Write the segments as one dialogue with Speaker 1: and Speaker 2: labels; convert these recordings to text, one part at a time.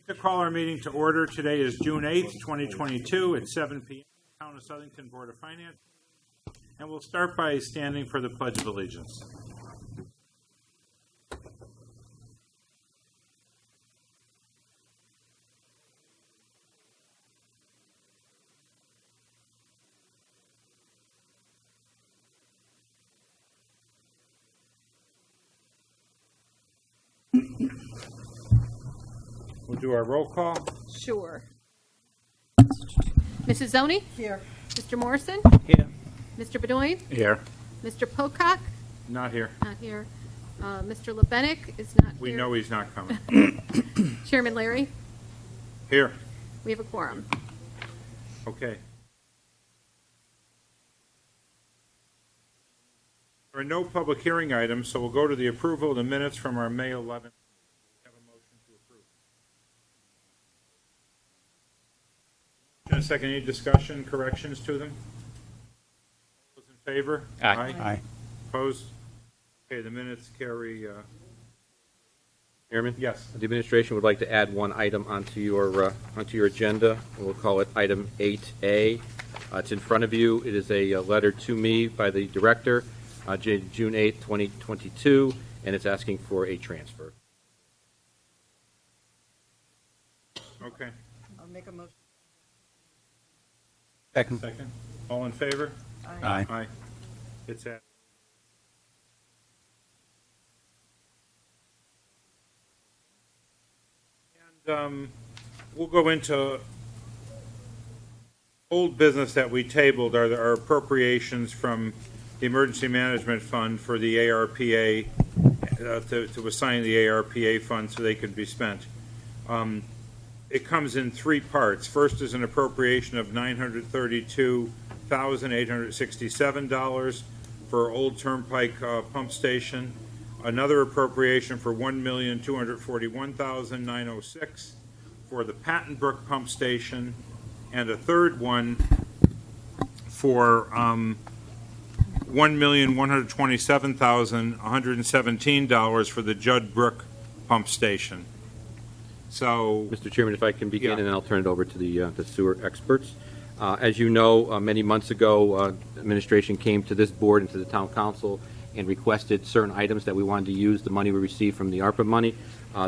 Speaker 1: To call our meeting to order. Today is June 8th, 2022 at 7 p.m. Town of Southington Board of Finance. And we'll start by standing for the Pledge of Allegiance. We'll do our roll call.
Speaker 2: Sure. Mrs. Zoni?
Speaker 3: Here.
Speaker 2: Mr. Morrison?
Speaker 1: Here.
Speaker 2: Mr. Bedoin?
Speaker 1: Here.
Speaker 2: Mr. Pocock?
Speaker 1: Not here.
Speaker 2: Not here. Mr. Lebenik is not
Speaker 1: We
Speaker 2: here.
Speaker 1: know he's not coming.
Speaker 2: Chairman Larry?
Speaker 1: Here.
Speaker 2: We have a quorum.
Speaker 1: Okay. There are no public hearing items, so we'll go to the approval of the minutes from our May 11th. Have a motion to approve. In a second, any discussion, corrections to them? Those in favor?
Speaker 4: Aye.
Speaker 1: Opposed? Okay, the minutes carry.
Speaker 4: Chairman?
Speaker 1: Yes.
Speaker 4: The administration would like to add one item onto your agenda. We'll call it item 8A. It's in front of you. It is a letter to me by the director, June 8th, 2022, and it's asking for a transfer.
Speaker 1: Okay.
Speaker 3: I'll make a motion.
Speaker 1: Second. All in favor?
Speaker 4: Aye.
Speaker 1: Aye. It's at. And we'll go into old business that we tabled are our appropriations from the Emergency Management Fund for the ARPA, to assign the ARPA fund so they could be spent. It comes in three parts. First is an appropriation of $932,867 for Old Turnpike Pump Station. Another appropriation for $1,241,906 for the Patton Brook Pump Station, and a third one for $1,127,117 for the Judd Brook Pump Station. So,
Speaker 4: Mr. Chairman, if I can begin,
Speaker 1: Yeah.
Speaker 4: and then I'll turn it over to the sewer experts. As you know, many months ago, administration came to this board and to the town council and requested certain items that we wanted to use the money we received from the ARPA money.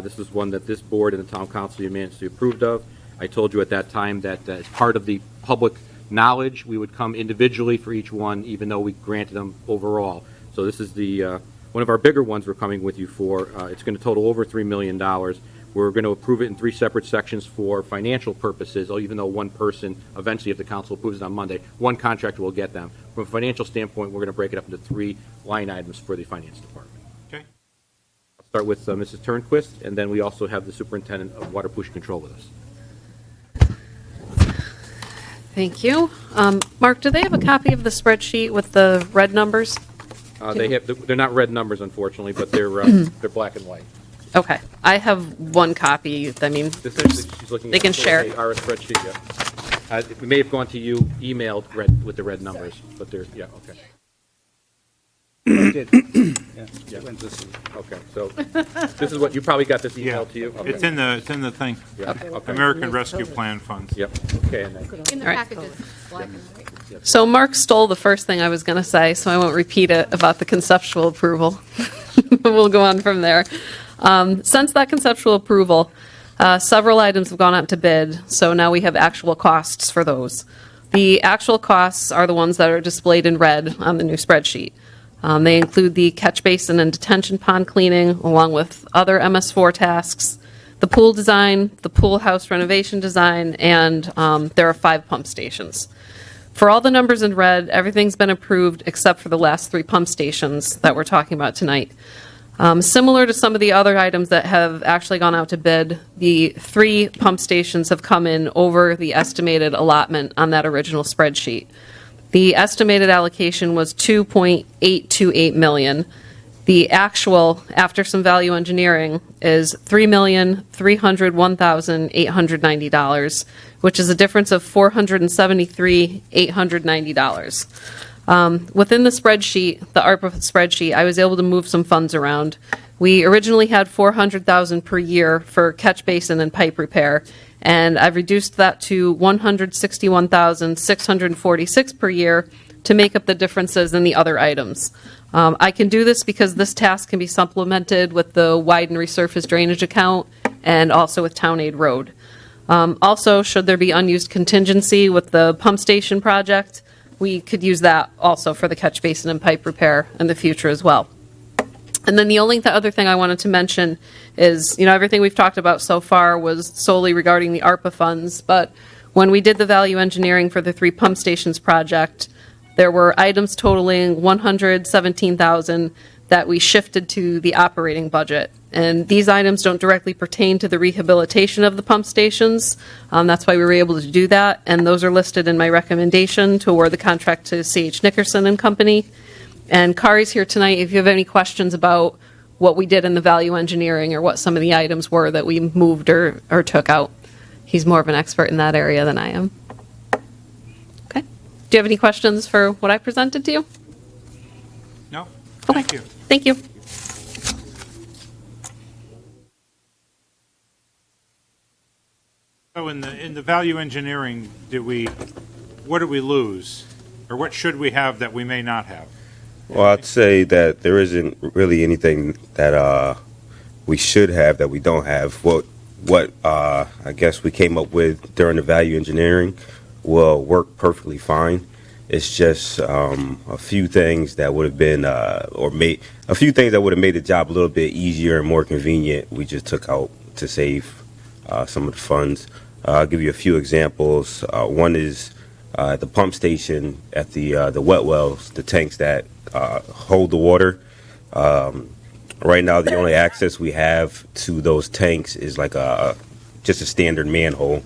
Speaker 4: This was one that this board and the town council unanimously approved of. I told you at that time that as part of the public knowledge, we would come individually for each one, even though we granted them overall. So this is the one of our bigger ones we're coming with you for. It's going to total over $3 million. We're going to approve it in three separate sections for financial purposes, even though one person, eventually if the council approves it on Monday, one contractor will get them. From a financial standpoint, we're going to break it up into three line items for the finance department.
Speaker 1: okay.
Speaker 4: I'll start with Mrs. Turnquist, and then we also have the superintendent of water pollution control with us.
Speaker 5: Thank you. Mark, do they have a copy of the spreadsheet with the red numbers?
Speaker 4: They're not red numbers, unfortunately, but they're black and white.
Speaker 5: Okay. I have one copy. I mean,
Speaker 4: She's looking
Speaker 5: they
Speaker 4: at
Speaker 5: can share.
Speaker 4: Our spreadsheet, yeah. It may have gone to you emailed with the red numbers, but they're, yeah, okay.
Speaker 6: I did.
Speaker 4: Yeah. Okay, so this is what, you probably got this email to you? Okay.
Speaker 1: It's in the thing.
Speaker 4: Yeah, okay.
Speaker 1: American Rescue Plan funds.
Speaker 4: Yep, okay, and then,
Speaker 2: In the
Speaker 5: All right.
Speaker 2: packages, black and white.
Speaker 5: So Mark stole the first thing I was going to say, so I won't repeat it about the conceptual approval. We'll go on from there. Since that conceptual approval, several items have gone out to bid, so now we have actual costs for those. The actual costs are the ones that are displayed in red on the new spreadsheet. They include the catch basin and detention pond cleaning, along with other MS4 tasks, the pool design, the pool house renovation design, and there are 5 pump stations. For all the numbers in red, everything's been approved except for the last 3 pump stations that we're talking about tonight. Similar to some of the other items that have actually gone out to bid, the 3 pump stations have come in over the estimated allotment on that original spreadsheet. The estimated allocation was $2.828 million. The actual, after some value engineering, is $3,301,890, which is a difference of $473,890. Within the spreadsheet, the ARPA spreadsheet, I was able to move some funds around. We originally had $400,000 per year for catch basin and pipe repair, and I've reduced that to $161,646 per year to make up the differences in the other items. I can do this because this task can be supplemented with the widen resurface drainage account and also with Town Aid Road. Also, should there be unused contingency with the pump station project, we could use that also for the catch basin and pipe repair in the future as well. And then the only other thing I wanted to mention is, everything we've talked about so far was solely regarding the ARPA funds, but when we did the value engineering for the 3 pump stations project, there were items totaling $117,000 that we shifted to the operating budget. And these items don't directly pertain to the rehabilitation of the pump stations. That's why we were able to do that. And those are listed in my recommendation to award the contract to C.H. Nickerson and Company. And Kari's here tonight if you have any questions about what we did in the value engineering or what some of the items were that we moved or took out. He's more of an expert in that area than I am. Okay. Do you have any questions for what I presented to you?
Speaker 1: No?
Speaker 5: Okay.
Speaker 1: Thank you.
Speaker 5: Thank you.
Speaker 1: So in the value engineering, what did we lose? Or what should we have that we may not have?
Speaker 3: Well, I'd say that there isn't really anything that we should have that we don't have. What I guess we came up with during the value engineering will work perfectly fine. It's just a few things that would have been a few things that would have made the job a little bit easier and more convenient. We just took out to save some of the funds. I'll give you a few examples. One is at the pump station at the wet wells, the tanks that hold the water. Right now, the only access we have to those tanks is like just a standard manhole,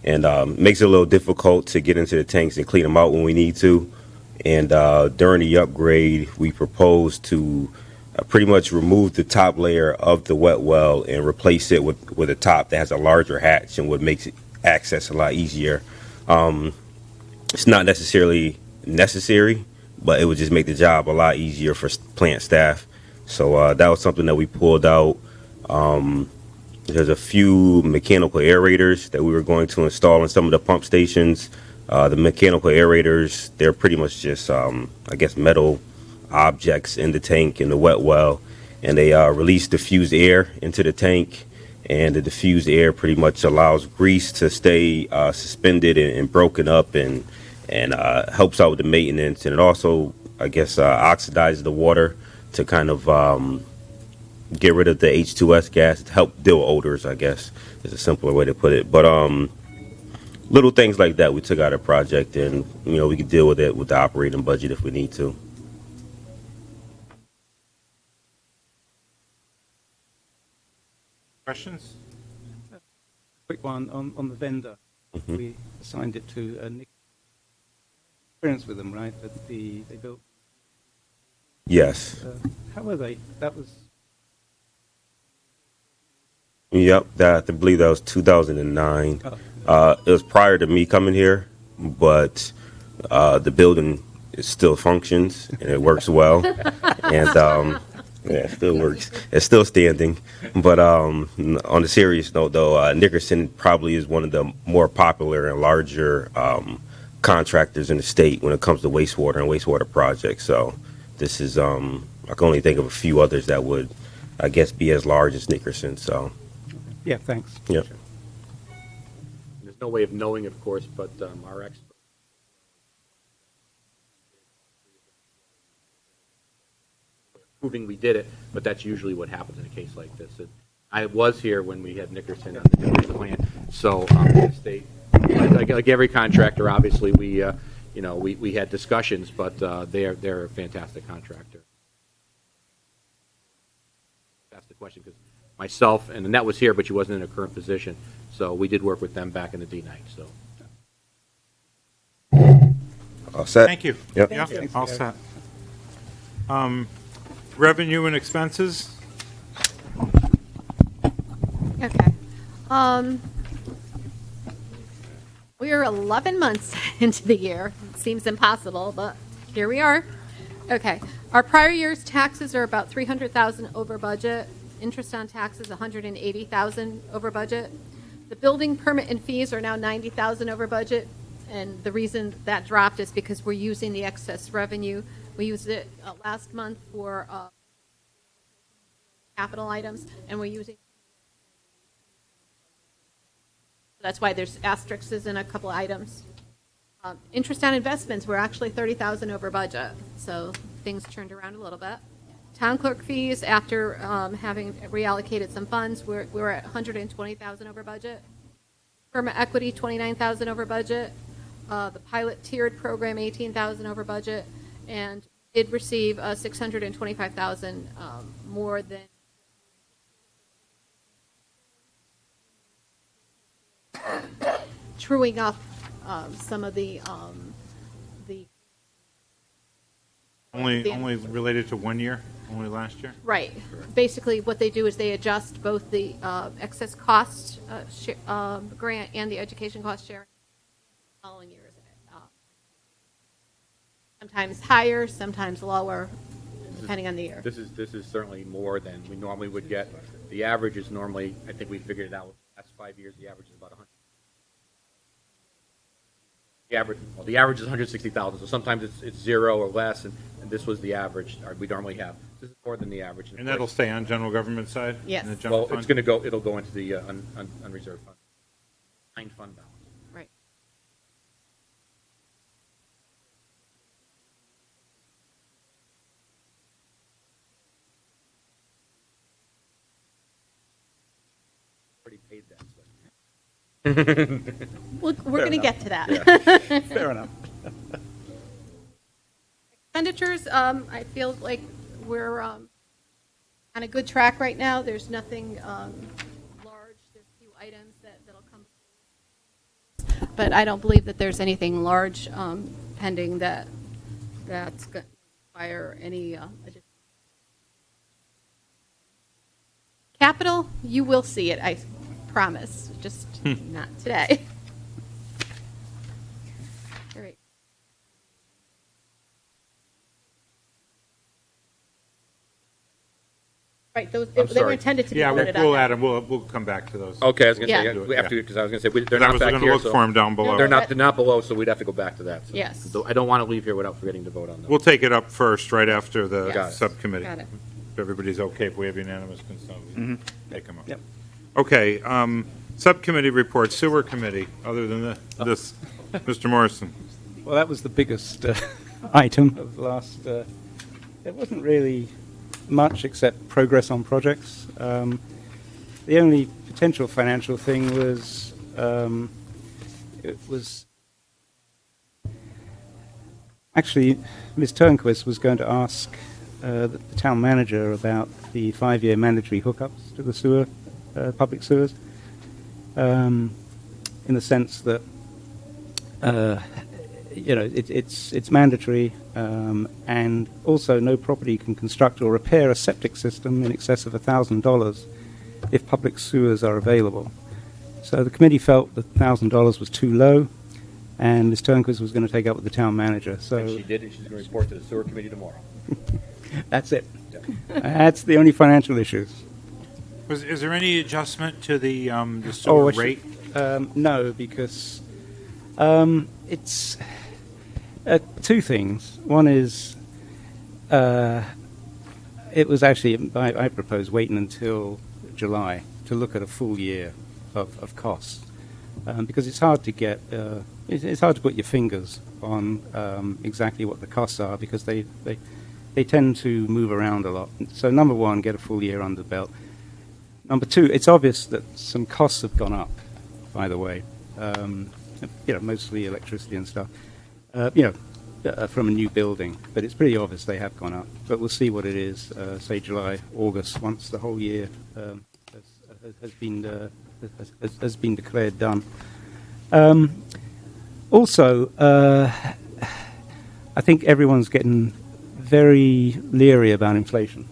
Speaker 3: and makes it a little difficult to get into the tanks and clean them out when we need to. And during the upgrade, we proposed to pretty much remove the top layer of the wet well and replace it with a top that has a larger hatch and would make access a lot easier. It's not necessarily necessary, but it would just make the job a lot easier for plant staff. So that was something that we pulled out. There's a few mechanical aerators that we were going to install in some of the pump stations. The mechanical aerators, they're pretty much just, metal objects in the tank in the wet well, and they release diffused air into the tank, and the diffused air pretty much allows grease to stay suspended and broken up and helps out with the maintenance. And it also, oxidizes the water to kind of get rid of the H2S gas, to help deal with odors, I guess, is a simpler way to put it. But little things like that we took out of the project, and we could deal with it with the operating budget if we need to.
Speaker 1: Questions?
Speaker 6: Quick one on the vendor. We assigned it to Nick. Experience with them, right? That they built.
Speaker 3: Yes.
Speaker 6: How were they? That was.
Speaker 3: Yep, I believe that was 2009. It was prior to me coming here, but the building still functions and it works well, and it still works. It's still standing. But on a serious note, though, Nickerson probably is one of the more popular and larger contractors in the state when it comes to wastewater and wastewater projects. So this is I can only think of a few others that would, I guess, be as large as Nickerson. So.
Speaker 6: Yeah, thanks.
Speaker 3: Yep.
Speaker 4: There's no way of knowing, of course, but our expert proving we did it, but that's usually what happens in a case like this. I was here when we had Nickerson on the demolition plan, so the state, like every contractor, obviously we had discussions, but they're a fantastic contractor. That's the question, because myself and Annette was here, but she wasn't in a current position, so we did work with them back in the D-night. So,
Speaker 3: All set.
Speaker 1: Thank you.
Speaker 3: Yep.
Speaker 1: Yeah, all set. Revenue and expenses?
Speaker 2: Okay. We are 11 months into the year. It seems impossible, but Here we are. Okay. Our prior year's taxes are about 300,000 over budget. Interest on taxes, 180,000 over budget. The building permit and fees are now 90,000 over budget. And the reason that dropped is because we're using the excess revenue. We used it last month for capital items, and we're using. That's why there's asterisks in a couple items. Interest on investments, we're actually 30,000 over budget, so things turned around a little bit. Town clerk fees, after having reallocated some funds, we're at 120,000 over budget. Permit equity, 29,000 over budget. The pilot tiered program, 18,000 over budget, and did receive 625,000 more than. Truing up some of the
Speaker 1: Only related to 1 year, only last year?
Speaker 2: right. Basically, what they do is they adjust both the excess cost grant and the education cost sharing following years. Sometimes higher, sometimes lower, depending on the year.
Speaker 4: This is certainly more than we normally would get. The average is normally, I think we figured it out, the last 5 years, the average is about 100. The average is 160,000, so sometimes it's zero or less, and this was the average we normally have. This is more than the average.
Speaker 1: And that'll stay on general government side?
Speaker 2: Yes.
Speaker 1: In the general
Speaker 4: Well,
Speaker 1: fund?
Speaker 4: it's going to go. It'll go into the unreserved fund, fund balance.
Speaker 2: Right.
Speaker 4: Already paid that. So.
Speaker 2: We're going to get to that.
Speaker 6: Fair enough.
Speaker 2: Expenditures, I feel like we're on a good track right now. There's nothing large. There's a few items that'll come. But I don't believe that there's anything large pending that's going to require any additional. Capital, you will see it, I promise, just not today. All right. Right, those,
Speaker 4: I'm
Speaker 2: they were
Speaker 4: sorry.
Speaker 2: intended to be
Speaker 1: Yeah,
Speaker 2: voted
Speaker 1: we'll
Speaker 2: on.
Speaker 1: add them, we'll come back to those.
Speaker 4: Okay, I was going to
Speaker 2: Yeah.
Speaker 4: say we have to because I was going to say they're
Speaker 1: I
Speaker 4: not
Speaker 1: was
Speaker 4: back
Speaker 1: going to
Speaker 4: here.
Speaker 1: look
Speaker 4: So
Speaker 1: for them down below.
Speaker 4: they're not below, so we'd have to go back to that. So.
Speaker 2: Yes.
Speaker 4: So I don't want to leave here without forgetting to vote on them.
Speaker 1: We'll take it up first, right after the
Speaker 2: Yes.
Speaker 1: subcommittee.
Speaker 2: Got it.
Speaker 1: If everybody's okay, if we have unanimous consent, we take them up.
Speaker 6: Yep.
Speaker 1: Okay, subcommittee report, sewer committee, other than this, Mr. Morrison.
Speaker 6: Well, that was the biggest item of last. It wasn't really much except progress on projects. The only potential financial thing was actually Ms. Turnquist was going to ask the town manager about the 5-year mandatory hookups to the sewer, public sewers, in the sense that it's mandatory, and also no property can construct or repair a septic system in excess of $1,000 if public sewers are available. So the committee felt that $1,000 was too low, and Ms. Turnquist was going to take up with the town manager. So
Speaker 4: And she did, and she's going to report to the sewer committee tomorrow.
Speaker 6: that's it. That's the only financial issues.
Speaker 1: Is there any adjustment to the sewer rate?
Speaker 6: No, because it's two things. One is it was actually I proposed waiting until July to look at a full year of costs, because it's hard to get it's hard to put your fingers on exactly what the costs are, because they tend to move around a lot. So number one, get a full year under the belt. Number two, it's obvious that some costs have gone up, by the way. Mostly electricity and stuff, from a new building. But it's pretty obvious they have gone up. But we'll see what it is, say July, August, once the whole year has been declared done. Also, I think everyone's getting very leery about inflation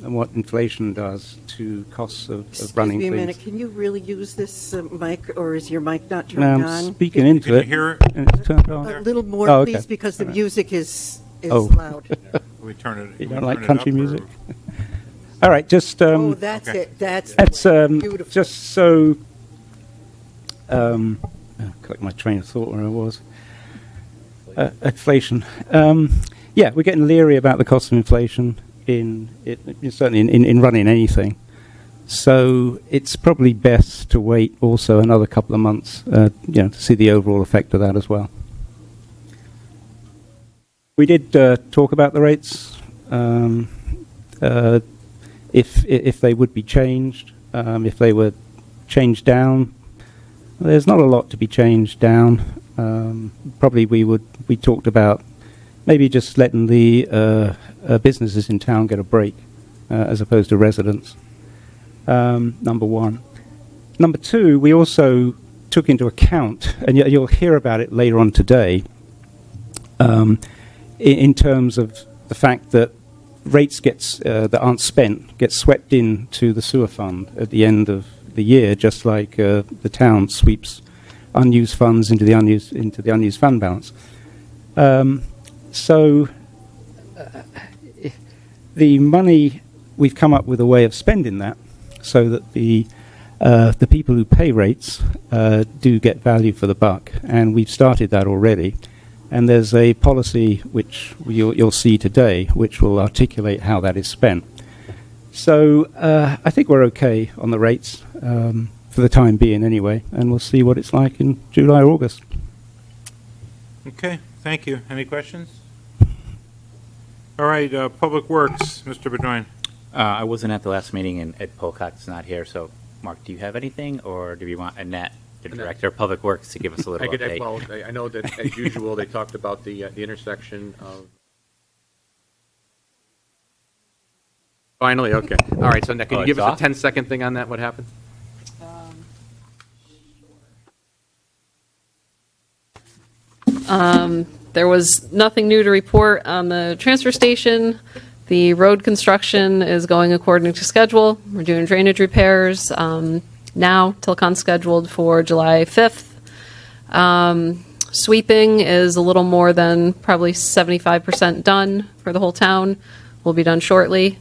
Speaker 6: and what inflation does to costs of running
Speaker 7: Excuse me a
Speaker 6: things.
Speaker 7: minute, can you really use this mic, or is your mic not turned
Speaker 6: I'm
Speaker 7: on?
Speaker 6: speaking into
Speaker 1: Can you
Speaker 6: it.
Speaker 1: hear it?
Speaker 6: And it's turned on.
Speaker 7: A little more,
Speaker 6: Oh, okay.
Speaker 7: please, because the music is is
Speaker 6: Oh.
Speaker 7: loud.
Speaker 1: We turn it.
Speaker 6: You
Speaker 1: we
Speaker 6: don't
Speaker 1: turn
Speaker 6: like
Speaker 1: it
Speaker 6: country
Speaker 1: up, or-
Speaker 6: music? All right, just
Speaker 7: Oh, that's
Speaker 1: okay.
Speaker 7: it. That's
Speaker 6: that's
Speaker 7: beautiful.
Speaker 6: just so. Collect my train of thought where I was. Inflation. Yeah, we're getting leery about the cost of inflation certainly in running anything. So it's probably best to wait also another couple of months, to see the overall effect of that as well. We did talk about the rates, if they would be changed, if they were changed down. There's not a lot to be changed down. Probably we talked about maybe just letting the businesses in town get a break as opposed to residents. Number one. Number two, we also took into account, and you'll hear about it later on today, in terms of the fact that rates that aren't spent get swept into the sewer fund at the end of the year, just like the town sweeps unused funds into the unused fund balance. So the money, we've come up with a way of spending that so that the people who pay rates do get value for the buck, and we've started that already. And there's a policy which you'll see today, which will articulate how that is spent. So I think we're okay on the rates for the time being, anyway, and we'll see what it's like in July or August.
Speaker 1: Okay, thank you. Any questions? All right, Public Works, Mr. Bedoin.
Speaker 8: I wasn't at the last meeting, and Ed Polcock's not here. So, Mark, do you have anything, or do we want Annette, the Director of Public Works, to give us a little update?
Speaker 4: Well, I know that, as usual, they talked about the intersection of... Finally, okay. All right, so Annette, can you give us a 10-second thing on that, what happened?
Speaker 5: There was nothing new to report on the transfer station. The road construction is going according to schedule. We're doing drainage repairs now. Tilcon's scheduled for July 5th. Sweeping is a little more than probably 75% done for the whole town. Will be done shortly.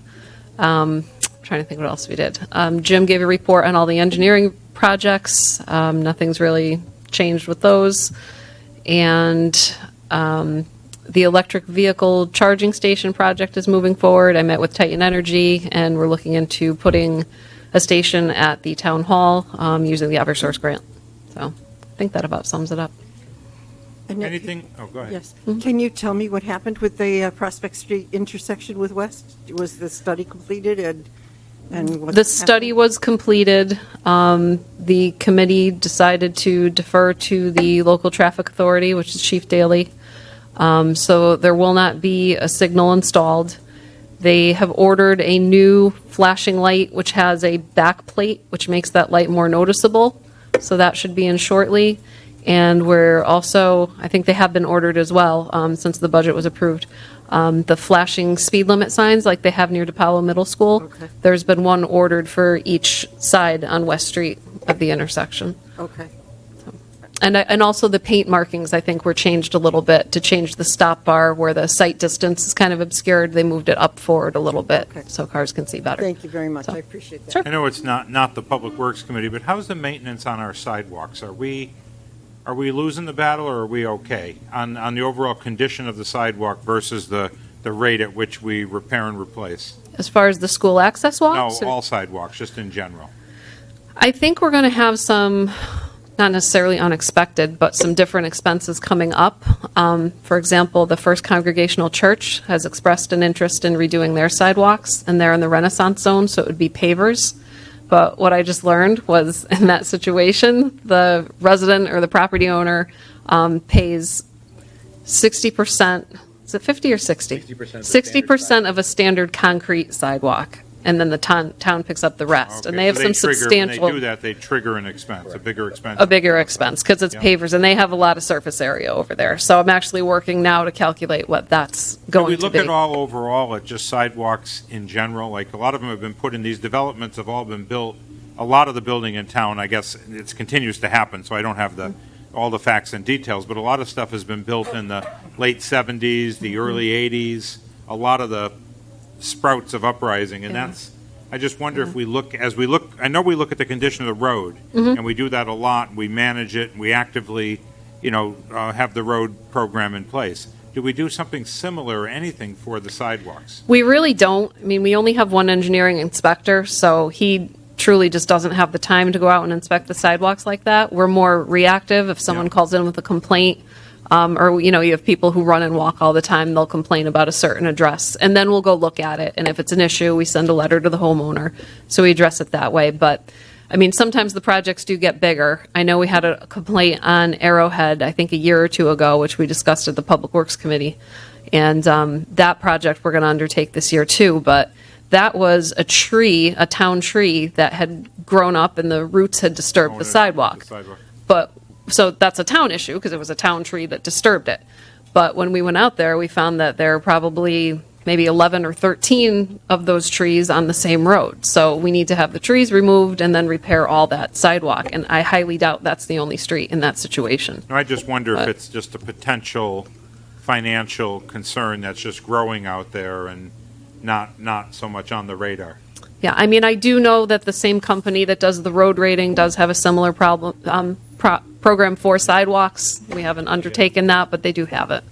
Speaker 5: Trying to think what else we did. Jim gave a report on all the engineering projects. Nothing's really changed with those. And the electric vehicle charging station project is moving forward. I met with Titan Energy, and we're looking into putting a station at the town hall using the Eversource grant. So I think that about sums it up.
Speaker 7: Annette,
Speaker 1: Anything? Oh, go ahead.
Speaker 7: Yes. Can you tell me what happened with the Prospect Street intersection with West? Was the study completed and what's
Speaker 5: The study
Speaker 7: happening?
Speaker 5: was completed. The committee decided to defer to the local traffic authority, which is Chief Daley. So there will not be a signal installed. They have ordered a new flashing light, which has a back plate, which makes that light more noticeable. So that should be in shortly. And we're also, I think they have been ordered as well, since the budget was approved. The flashing speed limit signs like they have near DePaulo Middle School.
Speaker 7: Okay.
Speaker 5: There's been one ordered for each side on West Street of the intersection.
Speaker 7: Okay.
Speaker 5: And also the paint markings, I think, were changed a little bit to change the stop bar where the sight distance is kind of obscured. They moved it up forward a little bit
Speaker 7: Okay.
Speaker 5: so cars can see better.
Speaker 7: Thank you very much.
Speaker 5: So-
Speaker 7: I appreciate that.
Speaker 5: Sure.
Speaker 1: I know it's not the Public Works Committee, but how's the maintenance on our sidewalks? Are we losing the battle, or are we okay on the overall condition of the sidewalk versus the rate at which we repair and replace?
Speaker 5: As far as the school access
Speaker 1: No,
Speaker 5: walks? or-
Speaker 1: all sidewalks, just in general.
Speaker 5: I think we're going to have some, not necessarily unexpected, but some different expenses coming up. For example, the First Congregational Church has expressed an interest in redoing their sidewalks, and they're in the Renaissance zone, so it would be pavers. But what I just learned was in that situation, the resident or the property owner pays 60%, is it 50 or 60?
Speaker 4: 60%
Speaker 5: 60% of a standard concrete sidewalk, and then the town picks up the rest. And
Speaker 1: Okay,
Speaker 5: they have
Speaker 1: so
Speaker 5: some
Speaker 1: trigger-
Speaker 5: substantial...
Speaker 1: When they do that, they trigger an expense, a bigger expense.
Speaker 5: A bigger expense, because it's
Speaker 1: Yeah.
Speaker 5: pavers, and they have a lot of surface area over there. So I'm actually working now to calculate what that's
Speaker 1: Can
Speaker 5: going
Speaker 1: we
Speaker 5: to
Speaker 1: look
Speaker 5: be.
Speaker 1: at all overall at just sidewalks in general? Like, a lot of them have been put in, these developments have all been built, a lot of the building in town, I guess, it continues to happen, so I don't have all the facts and details, but a lot of stuff has been built in the late 70s, the early 80s, a lot of the sprouts of uprising, and that's, I just wonder if we look, I know we look at the condition of the road, and we do that a lot, we manage it, and we actively, have the road program in place. Do we do something similar or anything for the sidewalks?
Speaker 5: We really don't. I mean, we only have one engineering inspector, so he truly just doesn't have the time to go out and inspect the sidewalks like that. We're more reactive. If someone calls in with a complaint, or, you have people who run and walk all the time, they'll complain about a certain address, and then we'll go look at it. And if it's an issue, we send a letter to the homeowner. So we address it that way. But, I mean, sometimes the projects do get bigger. I know we had a complaint on Arrowhead, I think a year or two ago, which we discussed at the Public Works Committee. And that project we're going to undertake this year too. But that was a town tree that had grown up and the roots had disturbed the sidewalk. But so that's a town issue because it was a town tree that disturbed it. But when we went out there, we found that there are probably maybe 11 or 13 of those trees on the same road. So we need to have the trees removed and then repair all that sidewalk. And I highly doubt that's the only street in that situation.
Speaker 1: I just wonder if it's just a potential financial concern that's just growing out there and not so much on the radar.
Speaker 5: Yeah, I mean, I do know that the same company that does the road rating does have a similar program for sidewalks. We haven't undertaken that, but they do have it.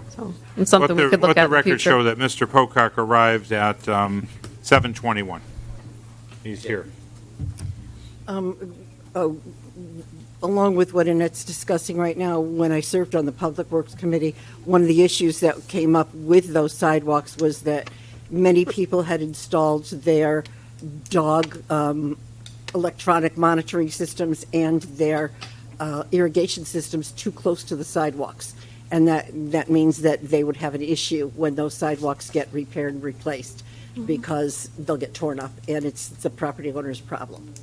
Speaker 5: So it's something we could look at in the
Speaker 1: Let the record
Speaker 5: future.
Speaker 1: show that Mr. Pocock arrived at 7:21. He's here.
Speaker 7: Along with what Annette's discussing right now, when I served on the Public Works Committee, one of the issues that came up with those sidewalks was that many people had installed their dog electronic monitoring systems and their irrigation systems too close to the sidewalks. And that means that they would have an issue when those sidewalks get repaired and replaced because they'll get torn up, and it's the property owner's problem.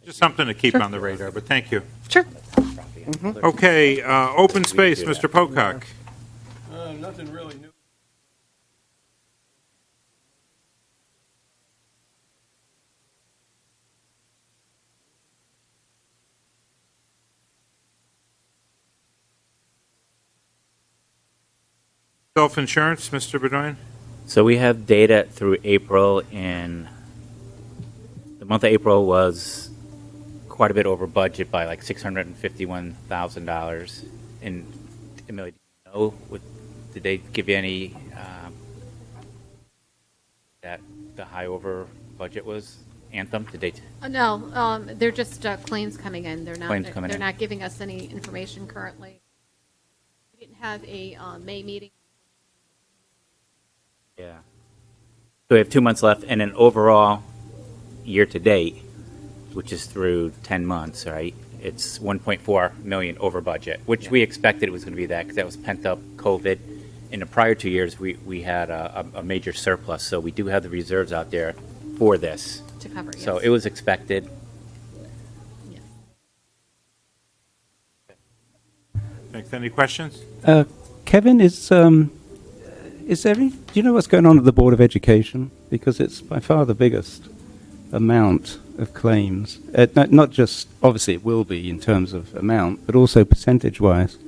Speaker 1: Just something to keep on the radar, but thank you.
Speaker 5: Sure.
Speaker 1: Okay, open space, Mr. Pocock.
Speaker 9: Nothing really new.
Speaker 1: Self-insurance, Mr. Bedoyan?
Speaker 8: So we have data through April, and the month of April was quite a bit over budget by like $651,000. And Emily, do you know, did they give you any that the high over budget was? Anthem? Did they?
Speaker 2: No, they're just claims coming in. They're
Speaker 8: Claims coming
Speaker 2: they're
Speaker 8: in.
Speaker 2: not giving us any information currently. We didn't have a May meeting.
Speaker 8: Yeah. So we have 2 months left, and then overall, year to date, which is through 10 months, right? It's 1.4 million over budget, which we expected it was going to be that because that was pent up COVID. In the prior 2 years, we had a major surplus, so we do have the reserves out there for this.
Speaker 2: To cover, yes.
Speaker 8: So it was expected.
Speaker 2: Yes.
Speaker 1: Thanks. Any questions?
Speaker 6: Kevin, is there any, do you know what's going on at the Board of Education? Because it's by far the biggest amount of claims. Not just, obviously it will be in terms of amount, but also percentage-wise.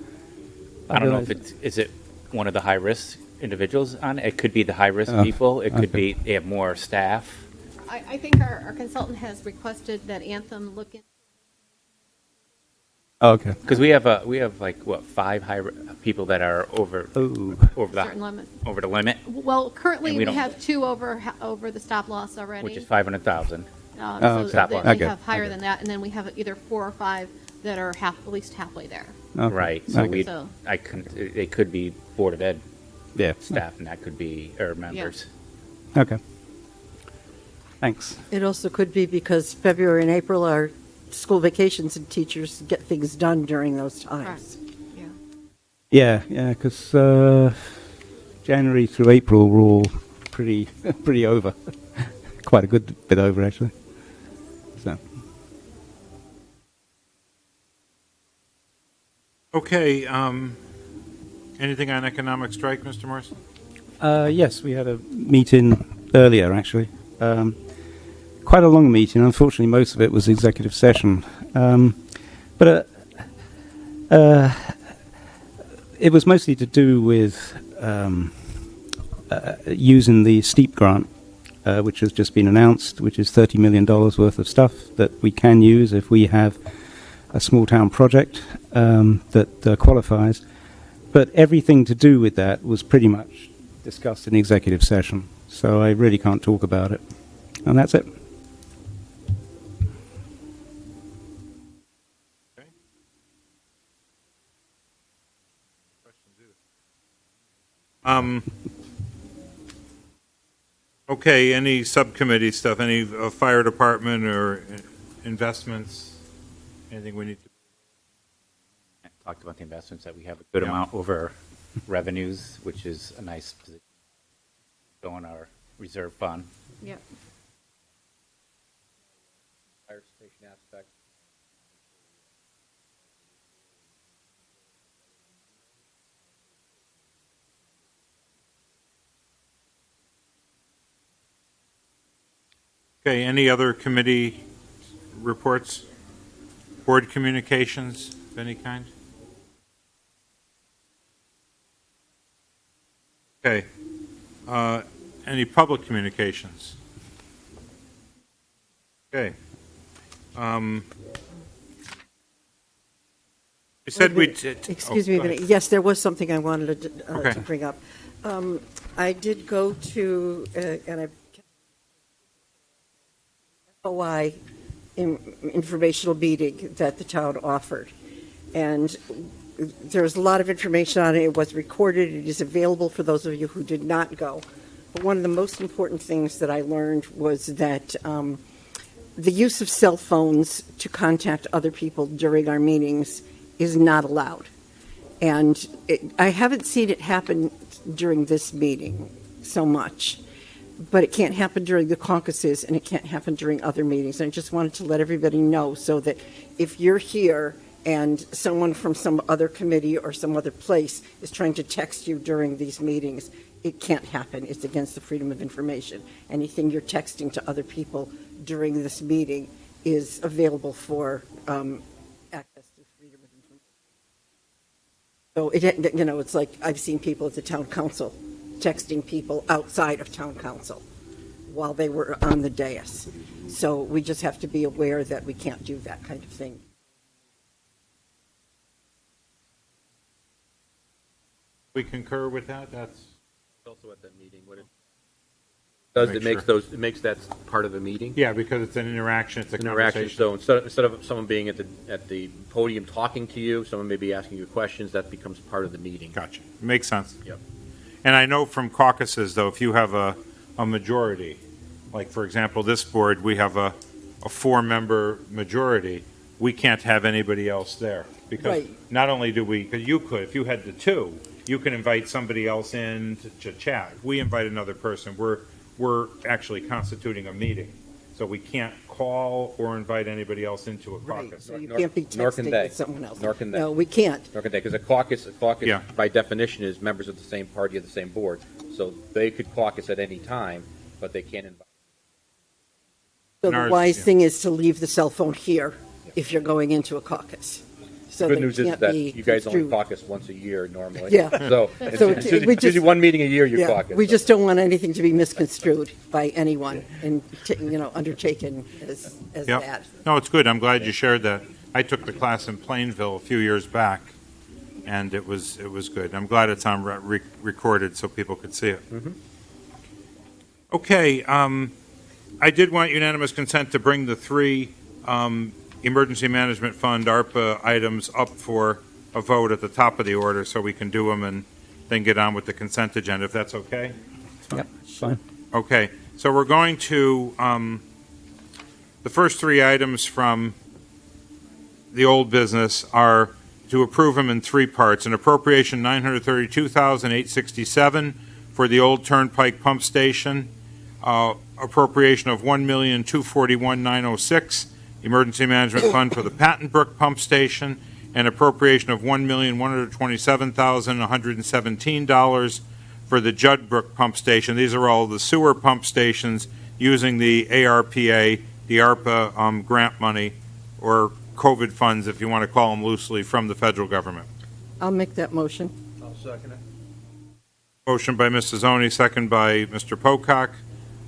Speaker 8: I don't know if is it one of the high-risk individuals on it? It could be the high-risk people. It could be they have more staff.
Speaker 2: I think our consultant has requested that Anthem look into.
Speaker 6: Oh, okay.
Speaker 8: Because we have like what 5 people that are over
Speaker 2: Certain limit.
Speaker 8: over the limit,
Speaker 2: Well, currently
Speaker 8: And
Speaker 2: we
Speaker 8: we don't-
Speaker 2: have 2 over the stop loss already.
Speaker 8: which is 500,000.
Speaker 2: So
Speaker 8: Stop
Speaker 2: we
Speaker 8: loss.
Speaker 6: Okay,
Speaker 2: have higher
Speaker 6: okay.
Speaker 2: than that, and then we have either 4 or 5 that are at least halfway there.
Speaker 6: Okay.
Speaker 8: Right. So
Speaker 6: Okay.
Speaker 8: we,
Speaker 2: So-
Speaker 8: I couldn't. It could be Board of Ed
Speaker 6: Yeah.
Speaker 8: staff, and that could be or members.
Speaker 6: Okay. Thanks.
Speaker 7: It also could be because February and April are school vacations and teachers get things done during those times.
Speaker 2: Yeah.
Speaker 6: Yeah, because January through April were all pretty over. Quite a good bit over, actually. So.
Speaker 1: Okay, anything on economic strike, Mr. Morrison?
Speaker 6: Yes, we had a meeting earlier, actually. Quite a long meeting. Unfortunately, most of it was executive session. But It was mostly to do with using the STEEP grant, which has just been announced, which is $30 million worth of stuff that we can use if we have a small town project that qualifies. But everything to do with that was pretty much discussed in the executive session, so I really can't talk about it. And that's it.
Speaker 1: Okay, any subcommittee stuff, any fire department or investments, anything we need to?
Speaker 8: Talked about the investments, that we have a good
Speaker 1: Yeah.
Speaker 8: amount over revenues, which is a nice position. Go in our reserve fund.
Speaker 2: Yep.
Speaker 4: Fire station aspect.
Speaker 1: Okay, any other committee reports? Board communications of any kind? Okay. Any public communications? Okay. You said we did.
Speaker 7: Excuse me a minute. Yes, there was something I wanted
Speaker 1: Okay.
Speaker 7: to bring up. I did go to, and I FOI informational meeting that the town offered. And there's a lot of information on it. It was recorded. It is available for those of you who did not go. But one of the most important things that I learned was that the use of cell phones to contact other people during our meetings is not allowed. And I haven't seen it happen during this meeting so much. But it can't happen during the caucuses, and it can't happen during other meetings. And I just wanted to let everybody know so that if you're here and someone from some other committee or some other place is trying to text you during these meetings, it can't happen. It's against the freedom of information. Anything you're texting to other people during this meeting is available for access to freedom of information. So, it's like I've seen people at the town council texting people outside of town council while they were on the dais. So we just have to be aware that we can't do that kind of thing.
Speaker 1: We concur with that? That's
Speaker 4: Also at that meeting, what it does,
Speaker 1: Make
Speaker 4: it makes
Speaker 1: sure.
Speaker 4: those, it makes that part of the meeting.
Speaker 1: yeah, because it's an interaction, it's a
Speaker 4: Interaction,
Speaker 1: conversation.
Speaker 4: so instead of someone being at the podium talking to you, someone may be asking you questions, that becomes part of the meeting.
Speaker 1: Gotcha. Makes sense.
Speaker 4: Yep.
Speaker 1: And I know from caucuses, though, if you have a majority, like, for example, this board, we have a four-member majority, we can't have anybody else there. Because
Speaker 7: Right.
Speaker 1: not only do we, because you could, if you had the two, you can invite somebody else in to chat. If we invite another person, we're actually constituting a meeting. So we can't call or invite anybody else into a
Speaker 7: Right,
Speaker 1: caucus.
Speaker 7: so you
Speaker 4: Nor-
Speaker 7: can't be
Speaker 4: nor can
Speaker 7: texting
Speaker 4: they.
Speaker 7: with someone else.
Speaker 4: Nor can they.
Speaker 7: No, we can't.
Speaker 4: Okay, because a caucus
Speaker 1: Yeah.
Speaker 4: by definition is members of the same party of the same board. So they could caucus at any time, but they can't invite.
Speaker 7: So
Speaker 1: And
Speaker 7: the
Speaker 1: ours,
Speaker 7: wise
Speaker 1: yeah.
Speaker 7: thing is to leave the cell phone here if you're going into a caucus. So
Speaker 4: Good
Speaker 7: that it
Speaker 4: news is
Speaker 7: can't
Speaker 4: that
Speaker 7: be
Speaker 4: you guys only
Speaker 7: construed.
Speaker 4: caucus once a year normally.
Speaker 7: Yeah.
Speaker 4: So
Speaker 7: So
Speaker 4: it's
Speaker 7: we just-
Speaker 4: usually one meeting a year you
Speaker 7: Yeah,
Speaker 4: caucus.
Speaker 7: we just don't want anything to be misconstrued by anyone and, undertaken as
Speaker 1: Yep.
Speaker 7: that.
Speaker 1: No, it's good. I'm glad you shared that. I took the class in Plainville a few years back, and it was good. I'm glad it's on recorded so people could see it. Okay, I did want unanimous consent to bring the three Emergency Management Fund, ARPA items up for a vote at the top of the order so we can do them and then get on with the consent agenda, if that's okay?
Speaker 6: Yep, fine.
Speaker 1: Okay, so we're going to, the first three items from the old business are to approve them in three parts. An appropriation $932,867 for the old Turnpike Pump Station, appropriation of $1,241,906, Emergency Management Fund for the Patent Brook Pump Station, and appropriation of $1,127,117 for the Judd Brook Pump Station. These are all the sewer pump stations using the ARPA, the ARPA grant money, or COVID funds, if you want to call them loosely, from the federal government.
Speaker 7: I'll make that motion.
Speaker 9: I'll second it.
Speaker 1: Motion by Mrs. Zoni, second by Mr. Pocock.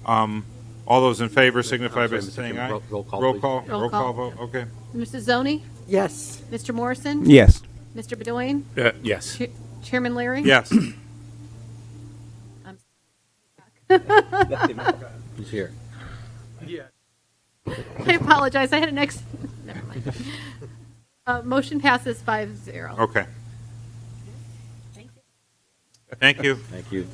Speaker 1: All those in favor signify by
Speaker 4: sorry, Mr.
Speaker 1: saying aye.
Speaker 4: Chairman, roll call,
Speaker 1: Roll
Speaker 4: please.
Speaker 1: call,
Speaker 2: Roll
Speaker 1: roll call
Speaker 2: call.
Speaker 1: vote, okay.
Speaker 2: Mrs. Zoni?
Speaker 7: Yes.
Speaker 2: Mr. Morrison?
Speaker 6: Yes.
Speaker 2: Mr. Bedoyan?
Speaker 8: Yes.
Speaker 2: Chairman Leary?
Speaker 1: Yes.
Speaker 4: Who's here?
Speaker 9: Yeah.
Speaker 2: I apologize, I had an ex, never mind. Motion passes 5-0.
Speaker 1: Okay. Thank you.
Speaker 4: Thank you.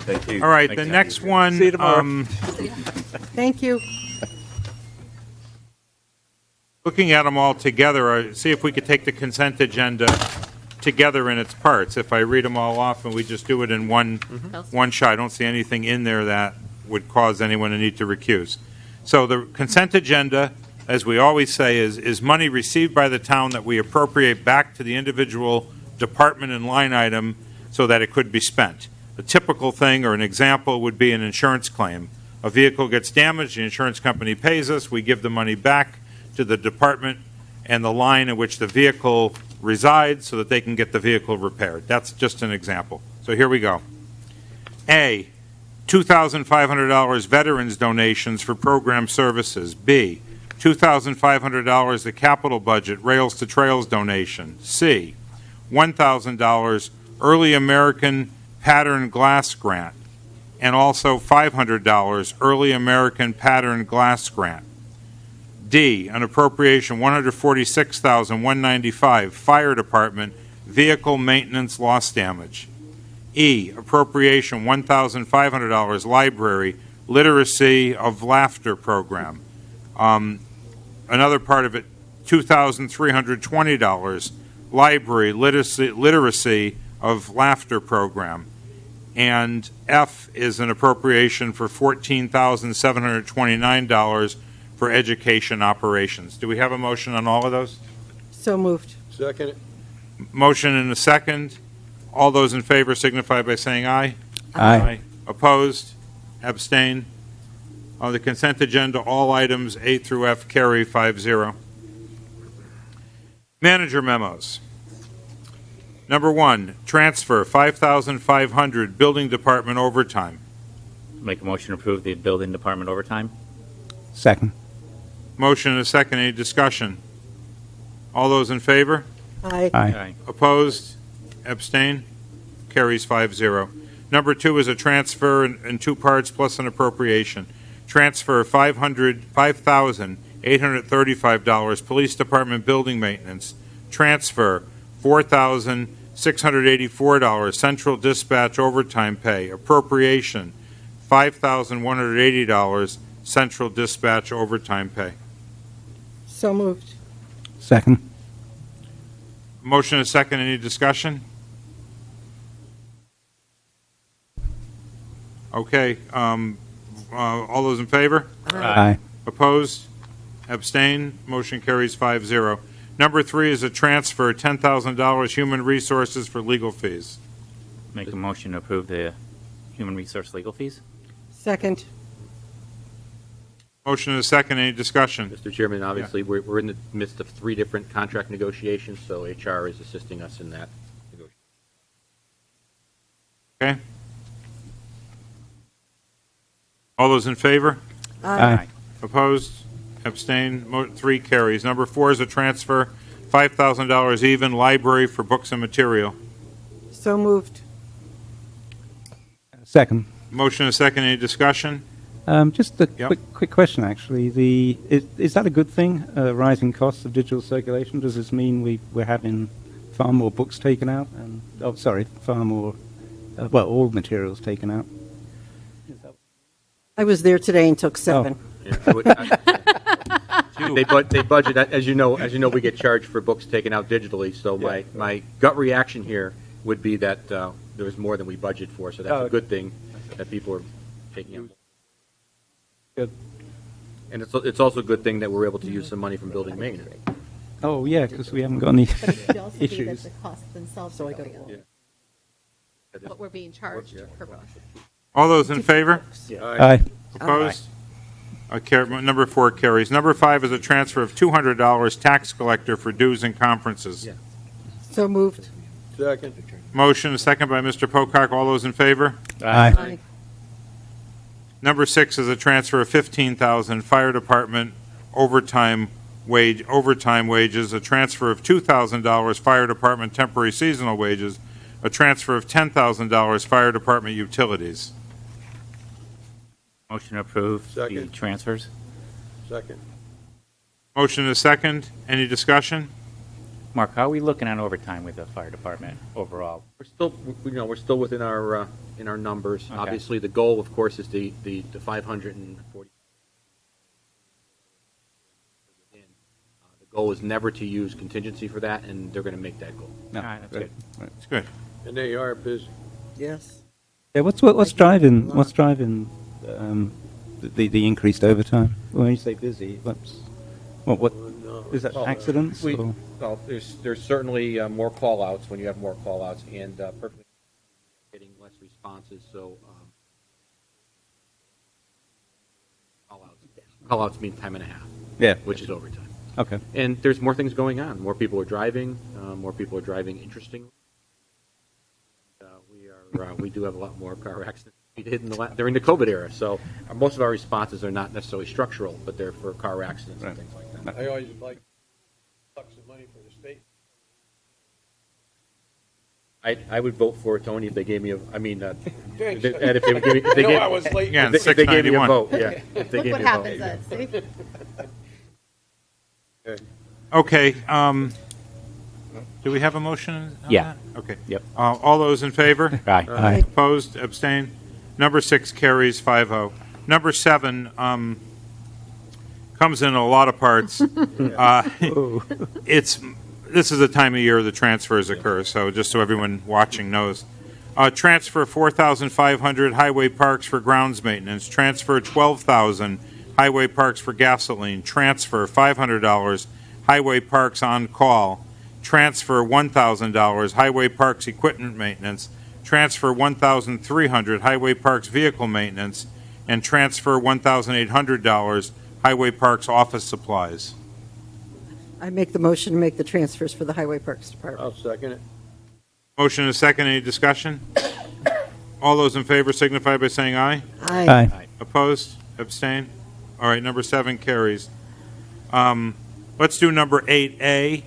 Speaker 3: Thank you.
Speaker 1: All right, the next one.
Speaker 6: See you tomorrow.
Speaker 7: Thank you.
Speaker 1: Looking at them all together, see if we could take the consent agenda together in its parts. If I read them all off and we just do it in one shot, I don't see anything in there that would cause anyone to need to recuse. So the consent agenda, as we always say, is money received by the town that we appropriate back to the individual department and line item so that it could be spent. A typical thing or an example would be an insurance claim. A vehicle gets damaged, the insurance company pays us, we give the money back to the department and the line in which the vehicle resides so that they can get the vehicle repaired. That's just an example. So here we go. A, $2,500 veterans donations for program services. B, $2,500 the capital budget Rails to Trails donation. C, $1,000 Early American Pattern Glass Grant, and also $500 Early American Pattern Glass Grant. D, an appropriation $146,195 Fire Department Vehicle Maintenance Loss Damage. E, appropriation $1,500 Library Literacy of Laughter Program. Another part of it, $2,320 Library Literacy of Laughter Program. And F is an appropriation for $14,729 for education operations. Do we have a motion on all of those?
Speaker 7: So moved.
Speaker 9: Second it.
Speaker 1: Motion and a second. All those in favor signify by saying aye.
Speaker 6: Aye.
Speaker 1: Opposed? Abstain? On the consent agenda, all items A through F carry 5-0. Manager memos. Number 1, transfer $5,500 Building Department overtime.
Speaker 8: Make a motion to approve the building department overtime?
Speaker 6: Second.
Speaker 1: Motion and a second. Any discussion? All those in favor?
Speaker 7: Aye.
Speaker 6: Aye.
Speaker 1: Opposed? Abstain? Carries 5-0. Number 2 is a transfer in two parts plus an appropriation. Transfer $5,835 Police Department building maintenance. Transfer $4,684 Central Dispatch overtime pay. Appropriation $5,180 Central Dispatch overtime pay.
Speaker 7: So moved.
Speaker 6: Second.
Speaker 1: Motion and a second. Any discussion? Okay. All those in favor?
Speaker 6: Aye.
Speaker 1: Opposed? Abstain? Motion carries 5-0. Number 3 is a transfer, $10,000 human resources for legal fees.
Speaker 8: Make a motion to approve the human resource legal fees?
Speaker 7: Second.
Speaker 1: Motion and a second. Any discussion?
Speaker 4: Mr. Chairman, obviously, we're in the midst of 3 different contract negotiations, so HR is assisting us in that negotiation.
Speaker 1: Okay. All those in favor?
Speaker 6: Aye.
Speaker 1: Opposed? Abstain? 3 carries. Number 4 is a transfer, $5,000 even, library for books and material.
Speaker 7: So moved.
Speaker 6: Second.
Speaker 1: Motion and a second. Any discussion?
Speaker 6: Just a
Speaker 1: Yep.
Speaker 6: quick question, actually. Is that a good thing, rising costs of digital circulation? Does this mean we're having far more books taken out? Far more, all materials taken out?
Speaker 7: I was there today and took 7.
Speaker 4: Yeah, they budget, as you know, we get charged for books taken out digitally, so my gut reaction here would be that there was more than we budget for, so that's a good thing that people are taking out.
Speaker 6: Good.
Speaker 4: And it's also a good thing that we're able to use some money from building maintenance.
Speaker 6: Oh, yeah, because we haven't got any issues.
Speaker 2: The costs themselves
Speaker 7: So
Speaker 2: are
Speaker 7: I got
Speaker 2: going up,
Speaker 7: it.
Speaker 2: what we're being charged per book.
Speaker 1: All those in favor?
Speaker 6: Aye.
Speaker 1: Opposed? Number 4 carries. Number 5 is a transfer of $200 tax collector for dues and conferences.
Speaker 4: Yeah.
Speaker 7: So moved.
Speaker 9: Second.
Speaker 1: Motion, a second by Mr. Pocock. All those in favor?
Speaker 7: Aye.
Speaker 1: Number 6 is a transfer of $15,000 fire department overtime wages, a transfer of $2,000 fire department temporary seasonal wages, a transfer of $10,000 fire department utilities.
Speaker 8: Motion to approve the
Speaker 9: Second.
Speaker 8: transfers.
Speaker 9: Second.
Speaker 1: Motion is second. Any discussion?
Speaker 8: Mark, how are we looking on overtime with the fire department overall?
Speaker 4: We're still within our numbers.
Speaker 8: Okay.
Speaker 4: Obviously, the goal, of course, is the 540. The goal is never to use contingency for that, and they're going to make that goal.
Speaker 6: No,
Speaker 8: All right, that's
Speaker 6: right,
Speaker 8: good.
Speaker 6: right.
Speaker 1: It's good.
Speaker 9: And they are busy.
Speaker 7: Yes.
Speaker 6: Yeah, what's driving the increased overtime? When you say busy, what
Speaker 9: No.
Speaker 6: is that?
Speaker 4: Well,
Speaker 6: Accidents? or-
Speaker 4: Well, there's certainly more call-outs when you have more call-outs, and perfectly getting less responses, so call-outs mean time and a half,
Speaker 6: Yeah.
Speaker 4: which is overtime.
Speaker 6: Okay.
Speaker 4: And there's more things going on. More people are driving interesting. We do have a lot more car accidents than we did during the COVID era. So most of our responses are not necessarily structural, but they're for car accidents and
Speaker 6: Right.
Speaker 4: things like that.
Speaker 9: I always like sucks of money for the state.
Speaker 4: I would vote for it, Tony, if they gave me Ed,
Speaker 9: Thanks.
Speaker 4: if they would give me, if they
Speaker 9: I know
Speaker 4: gave,
Speaker 9: I was late.
Speaker 1: Yeah,
Speaker 4: if they gave me a
Speaker 1: $6.91.
Speaker 4: vote, yeah. If they
Speaker 2: Look
Speaker 4: gave
Speaker 2: what
Speaker 4: me a
Speaker 2: happens,
Speaker 4: vote.
Speaker 2: Ed, see?
Speaker 9: Okay.
Speaker 1: Okay, do we have a motion on
Speaker 8: Yeah.
Speaker 1: that? Okay.
Speaker 8: Yep.
Speaker 1: All those in favor?
Speaker 8: Aye.
Speaker 6: Aye.
Speaker 1: Opposed, abstain. Number 6 carries 5-0. Number 7 comes in a lot of parts. This is the time of year the transfers occur, so just so everyone watching knows. Transfer 4,500 highway parks for grounds maintenance. Transfer 12,000 highway parks for gasoline. Transfer $500 highway parks on call. Transfer $1,000 highway parks equipment maintenance. Transfer $1,300 highway parks vehicle maintenance, and transfer $1,800 highway parks office supplies.
Speaker 7: I make the motion to make the transfers for the Highway Parks Department.
Speaker 9: I'll second it.
Speaker 1: Motion is second. Any discussion? All those in favor signify by saying aye.
Speaker 6: Aye.
Speaker 1: Opposed? Abstain? All right, number 7 carries. Let's do number 8A.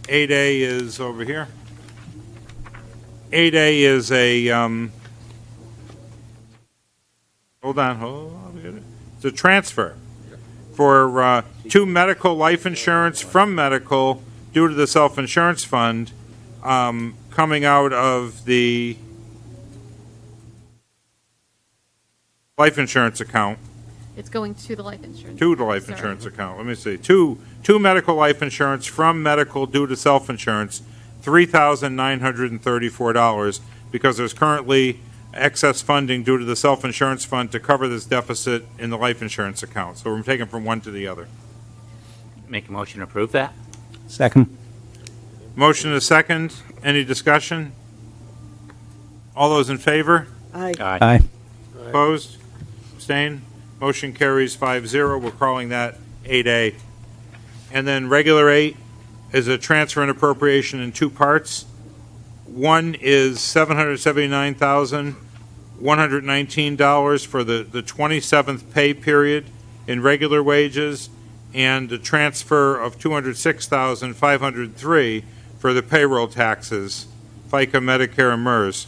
Speaker 1: 8A is over here. 8A is a, hold on. It's a transfer for 2 medical life insurance from medical due to the self-insurance fund coming out of the life insurance account.
Speaker 2: It's going to the life insurance.
Speaker 1: To the life
Speaker 2: Sorry.
Speaker 1: insurance account. Let me see. Two medical life insurance from medical due to self-insurance, $3,934, because there's currently excess funding due to the self-insurance fund to cover this deficit in the life insurance account. So we're taking from one to the other.
Speaker 8: Make a motion to approve that.
Speaker 6: Second.
Speaker 1: Motion is second. Any discussion? All those in favor?
Speaker 7: Aye.
Speaker 6: Aye.
Speaker 1: Opposed? Abstain? Motion carries 5-0. We're calling that 8A. And then regular 8 is a transfer and appropriation in 2 parts. One is $779,119 for the 27th pay period in regular wages, and a transfer of $206,503 for the payroll taxes, FICA, Medicare, and MERS.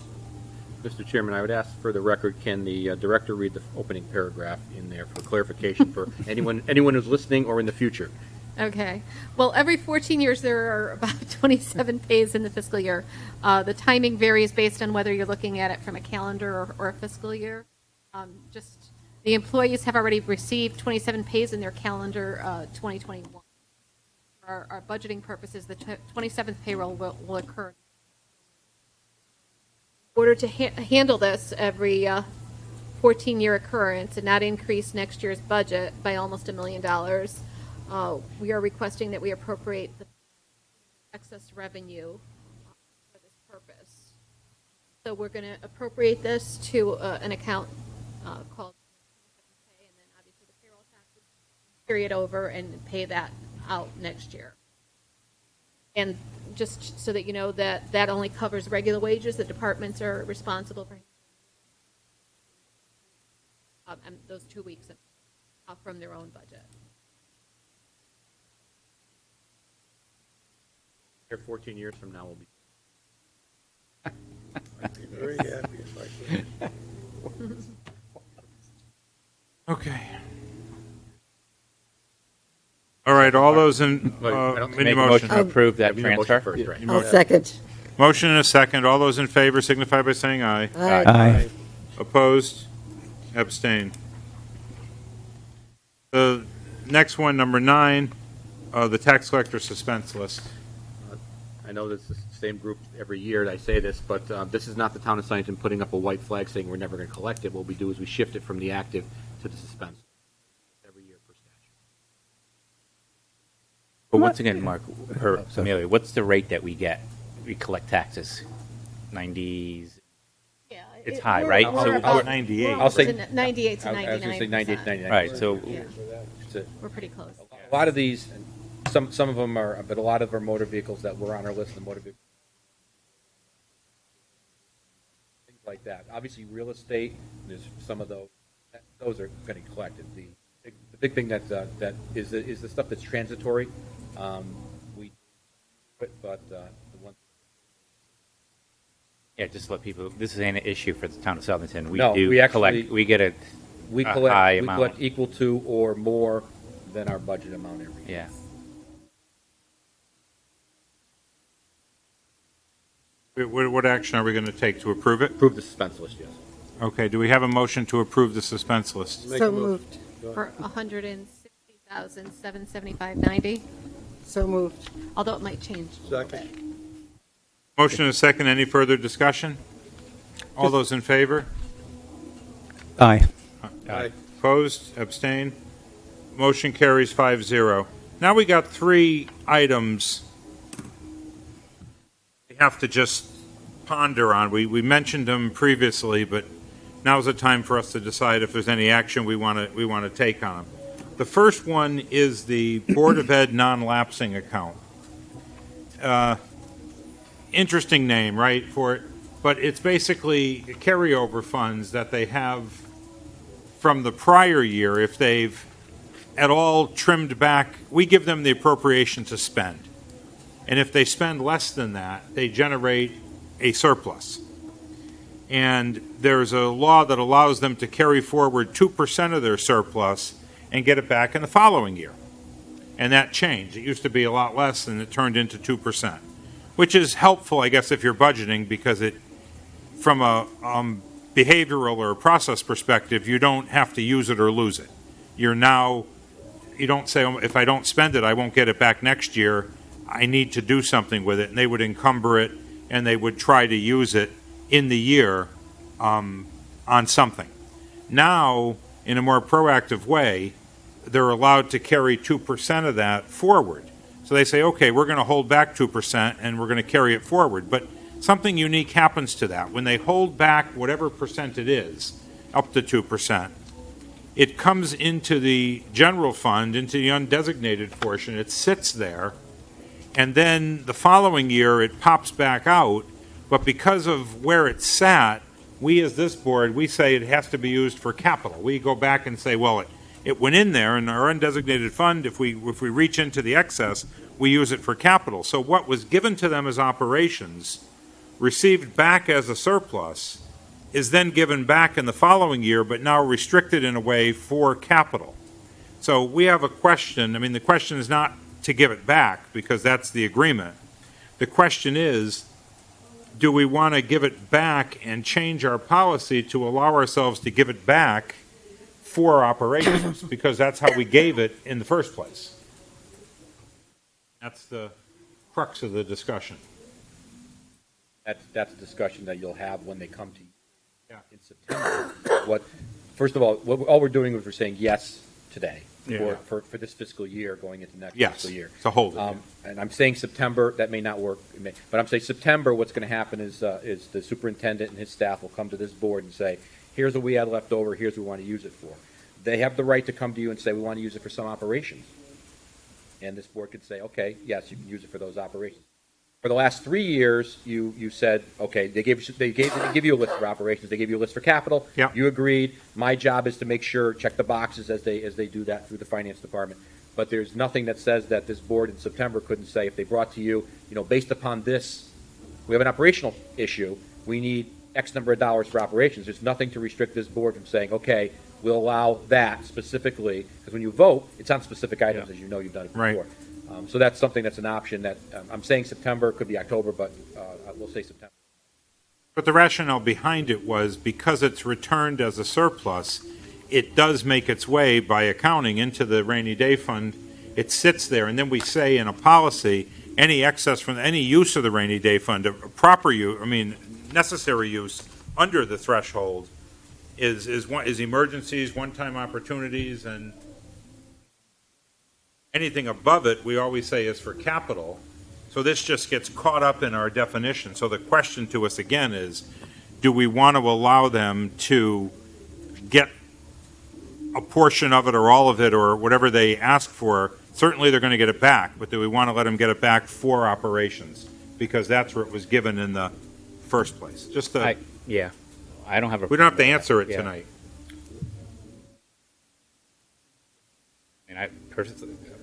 Speaker 4: Mr. Chairman, I would ask for the record, can the director read the opening paragraph in there for clarification for anyone who's listening or in the future?
Speaker 2: Okay. Well, every 14 years, there are about 27 pays in the fiscal year. The timing varies based on whether you're looking at it from a calendar or a fiscal year. The employees have already received 27 pays in their calendar 2021. For our budgeting purposes, the 27th payroll will occur. In order to handle this every 14-year occurrence and not increase next year's budget by almost $1 million, we are requesting that we appropriate the excess revenue for this purpose. So we're going to appropriate this to an account called pay, and then obviously the payroll tax carry it over and pay that out next year. And just so that you know that that only covers regular wages, the departments are responsible for and those 2 weeks from their own budget.
Speaker 4: Here 14 years from now, we'll be.
Speaker 9: I'd be very happy if I could.
Speaker 1: Okay. All right, all those in,
Speaker 4: I don't
Speaker 1: in the
Speaker 8: Make a motion
Speaker 1: motion.
Speaker 8: to approve that
Speaker 4: Give me a motion
Speaker 8: transfer.
Speaker 4: first, right.
Speaker 7: I'll second.
Speaker 1: Motion and a second. All those in favor signify by saying aye.
Speaker 6: Aye.
Speaker 1: Opposed? Abstain. The next one, number 9, the tax collector suspense list.
Speaker 4: I know this is the same group every year that I say this, but this is not the town of Sunnyton putting up a white flag saying we're never going to collect it. What we do is we shift it from the active to the suspense every year per statute.
Speaker 8: But once again, Mark, or Amelia, what's the rate that we get? We collect taxes? 90s?
Speaker 2: Yeah,
Speaker 8: It's high, right?
Speaker 2: We're
Speaker 8: So
Speaker 2: about-
Speaker 8: we're
Speaker 1: 98.
Speaker 2: we're
Speaker 4: I'll say-
Speaker 2: 98 to
Speaker 4: I was going to say 98,
Speaker 2: 99%.
Speaker 4: 99.
Speaker 8: All right, so
Speaker 2: Yeah,
Speaker 4: It's a-
Speaker 2: we're pretty close.
Speaker 4: A lot of these, some of them are, but a lot of them are motor vehicles that were on our list, the motor vehicles. Things like that. Obviously, real estate, there's some of those are getting collected. The big thing that is the stuff that's transitory. But the one.
Speaker 8: yeah, just let people, this is an issue for the town of Southington.
Speaker 4: No, we actually-
Speaker 8: collect, we get a
Speaker 4: We
Speaker 8: high
Speaker 4: collect
Speaker 8: amount.
Speaker 4: equal to or more than our budget amount every year.
Speaker 8: Yeah.
Speaker 1: What action are we going to take to approve it?
Speaker 4: Approve the suspense list, yes.
Speaker 1: Okay, do we have a motion to approve the suspense list?
Speaker 9: Make
Speaker 7: So
Speaker 9: a mo-
Speaker 7: moved.
Speaker 2: For 160,775.90,
Speaker 7: So moved.
Speaker 2: although it might change.
Speaker 9: Second.
Speaker 1: Motion and a second. Any further discussion? All those in favor?
Speaker 6: Aye.
Speaker 9: Aye.
Speaker 1: Opposed? Abstain? Motion carries 5-0. Now we got 3 items we have to just ponder on. We mentioned them previously, but now's the time for us to decide if there's any action we want to take on them. The first one is the Board of Ed non-lapsing account. Interesting name, right, for it, but it's basically carryover funds that they have from the prior year. If they've at all trimmed back, we give them the appropriation to spend. And if they spend less than that, they generate a surplus. And there's a law that allows them to carry forward 2% of their surplus and get it back in the following year. And that changed. It used to be a lot less, and it turned into 2%, which is helpful, I guess, if you're budgeting, because it, from a behavioral or process perspective, you don't have to use it or lose it. You don't say, oh, if I don't spend it, I won't get it back next year. I need to do something with it. And they would encumber it, and they would try to use it in the year on something. Now, in a more proactive way, they're allowed to carry 2% of that forward. So they say, okay, we're going to hold back 2% and we're going to carry it forward. But something unique happens to that. When they hold back whatever percent it is, up to 2%, it comes into the general fund, into the undesignated portion. It sits there, and then the following year it pops back out. But because of where it sat, we as this board, we say it has to be used for capital. We go back and say, well, it went in there in our undesignated fund. If we reach into the excess, we use it for capital. So what was given to them as operations, received back as a surplus, is then given back in the following year, but now restricted in a way for capital. So we have a question. I mean, the question is not to give it back, because that's the agreement. The question is, do we want to give it back and change our policy to allow ourselves to give it back for operations, because that's how we gave it in the first place. That's the crux of the discussion.
Speaker 4: That's a discussion that you'll have when they come to you
Speaker 1: Yeah.
Speaker 4: in September. First of all, all we're doing is we're saying yes today
Speaker 1: Yeah.
Speaker 4: for this fiscal year going into next
Speaker 1: Yes,
Speaker 4: fiscal year.
Speaker 1: to hold it.
Speaker 4: And I'm saying September, that may not work, but I'm saying September, what's going to happen is the superintendent and his staff will come to this board and say, here's what we had left over, here's what we want to use it for. they have the right to come to you and say, we want to use it for some operations. And this board could say, okay, yes, you can use it for those operations. For the last 3 years, you said, okay, they didn't give you a list for operations, they gave you a list for capital.
Speaker 1: Yeah.
Speaker 4: You agreed. My job is to make sure, check the boxes as they do that through the finance department. But there's nothing that says that this board in September couldn't say, if they brought to you, based upon this, we have an operational issue, we need X number of dollars for operations. There's nothing to restrict this board from saying, okay, we'll allow that specifically, because when you vote, it's on specific items, as you know, you've done it before.
Speaker 1: Right.
Speaker 4: So that's something that's an option that, I'm saying September, could be October, but we'll say September.
Speaker 1: But the rationale behind it was because it's returned as a surplus, it does make its way by accounting into the rainy day fund. It sits there, and then we say in a policy, any excess from any use of the rainy day fund, a proper use, necessary use under the threshold is emergencies, one-time opportunities, and anything above it, we always say is for capital. So this just gets caught up in our definition. So the question to us again is, do we want to allow them to get a portion of it or all of it or whatever they ask for? Certainly they're going to get it back, but do we want to let them get it back for operations? Because that's where it was given in the first place.
Speaker 8: I don't have a.
Speaker 1: We don't have to answer it
Speaker 8: Yeah.
Speaker 1: tonight.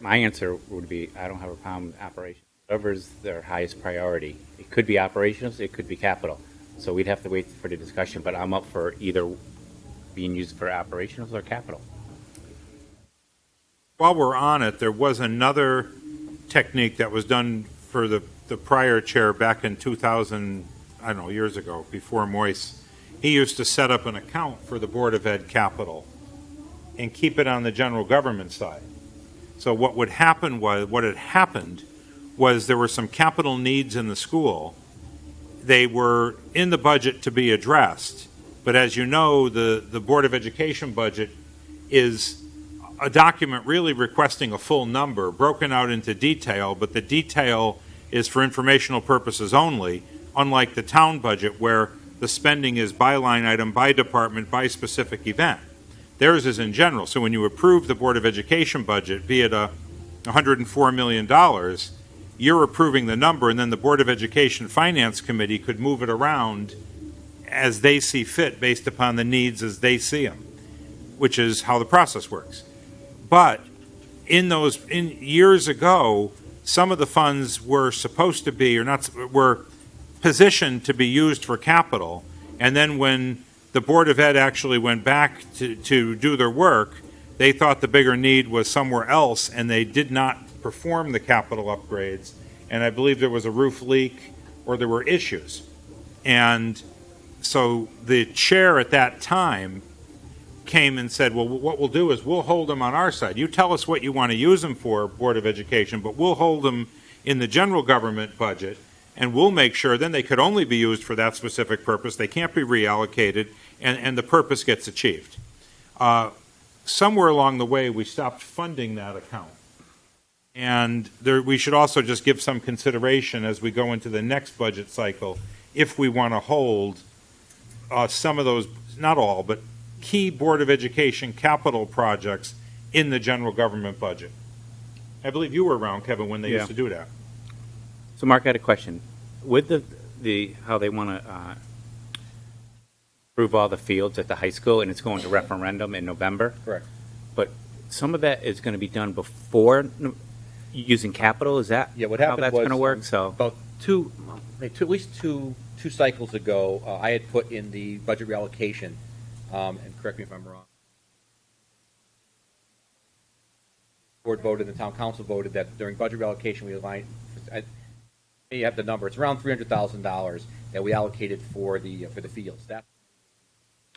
Speaker 8: My answer would be, I don't have a problem with operations. Whatever's their highest priority. It could be operations, it could be capital. So we'd have to wait for the discussion, but I'm up for either being used for operations or capital.
Speaker 1: While we're on it, there was another technique that was done for the prior chair back in 2000, I don't know, years ago, before Moise. He used to set up an account for the Board of Ed capital and keep it on the general government side. So what had happened was there were some capital needs in the school. They were in the budget to be addressed, but as you know, the Board of Education budget is a document really requesting a full number, broken out into detail, but the detail is for informational purposes only, unlike the town budget where the spending is by line item, by department, by specific event. Theirs is in general. So when you approve the Board of Education budget, be it $104 million, you're approving the number, and then the Board of Education Finance Committee could move it around as they see fit based upon the needs as they see them, which is how the process works. But in years ago, some of the funds were supposed to be, were positioned to be used for capital, and then when the Board of Ed actually went back to do their work, they thought the bigger need was somewhere else, and they did not perform the capital upgrades, and I believe there was a roof leak or there were issues. And so the chair at that time came and said, well, what we'll do is we'll hold them on our side. You tell us what you want to use them for, Board of Education, but we'll hold them in the general government budget, and we'll make sure then they could only be used for that specific purpose. They can't be reallocated, and the purpose gets achieved. Somewhere along the way, we stopped funding that account. And we should also just give some consideration as we go into the next budget cycle if we want to hold some of those, not all, but key Board of Education capital projects in the general government budget. I believe you were around, Kevin, when they used to do that.
Speaker 8: So Mark, I had a question. With the how they want to approve all the fields at the high school, and it's going to referendum in November.
Speaker 4: Correct.
Speaker 8: But some of that is going to be done before using capital. Is that
Speaker 4: What
Speaker 8: how
Speaker 4: happened
Speaker 8: that's
Speaker 4: was,
Speaker 8: going to work? So
Speaker 4: about at least two cycles ago, I had put in the budget reallocation, and correct me if I'm wrong. The board voted, the town council voted that during budget reallocation we aligned. You have the number. It's around $300,000 that we allocated for the fields. That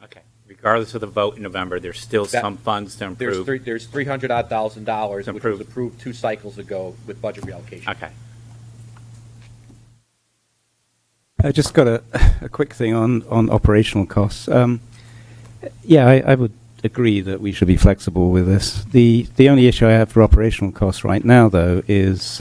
Speaker 8: okay. Regardless of the vote in November, there's still some funds to improve.
Speaker 4: there's $300,000 which
Speaker 8: improve.
Speaker 4: was approved 2 cycles ago with budget reallocation.
Speaker 8: Okay.
Speaker 6: I just got a quick thing on operational costs. I would agree that we should be flexible with this. The only issue I have for operational costs right now, though, is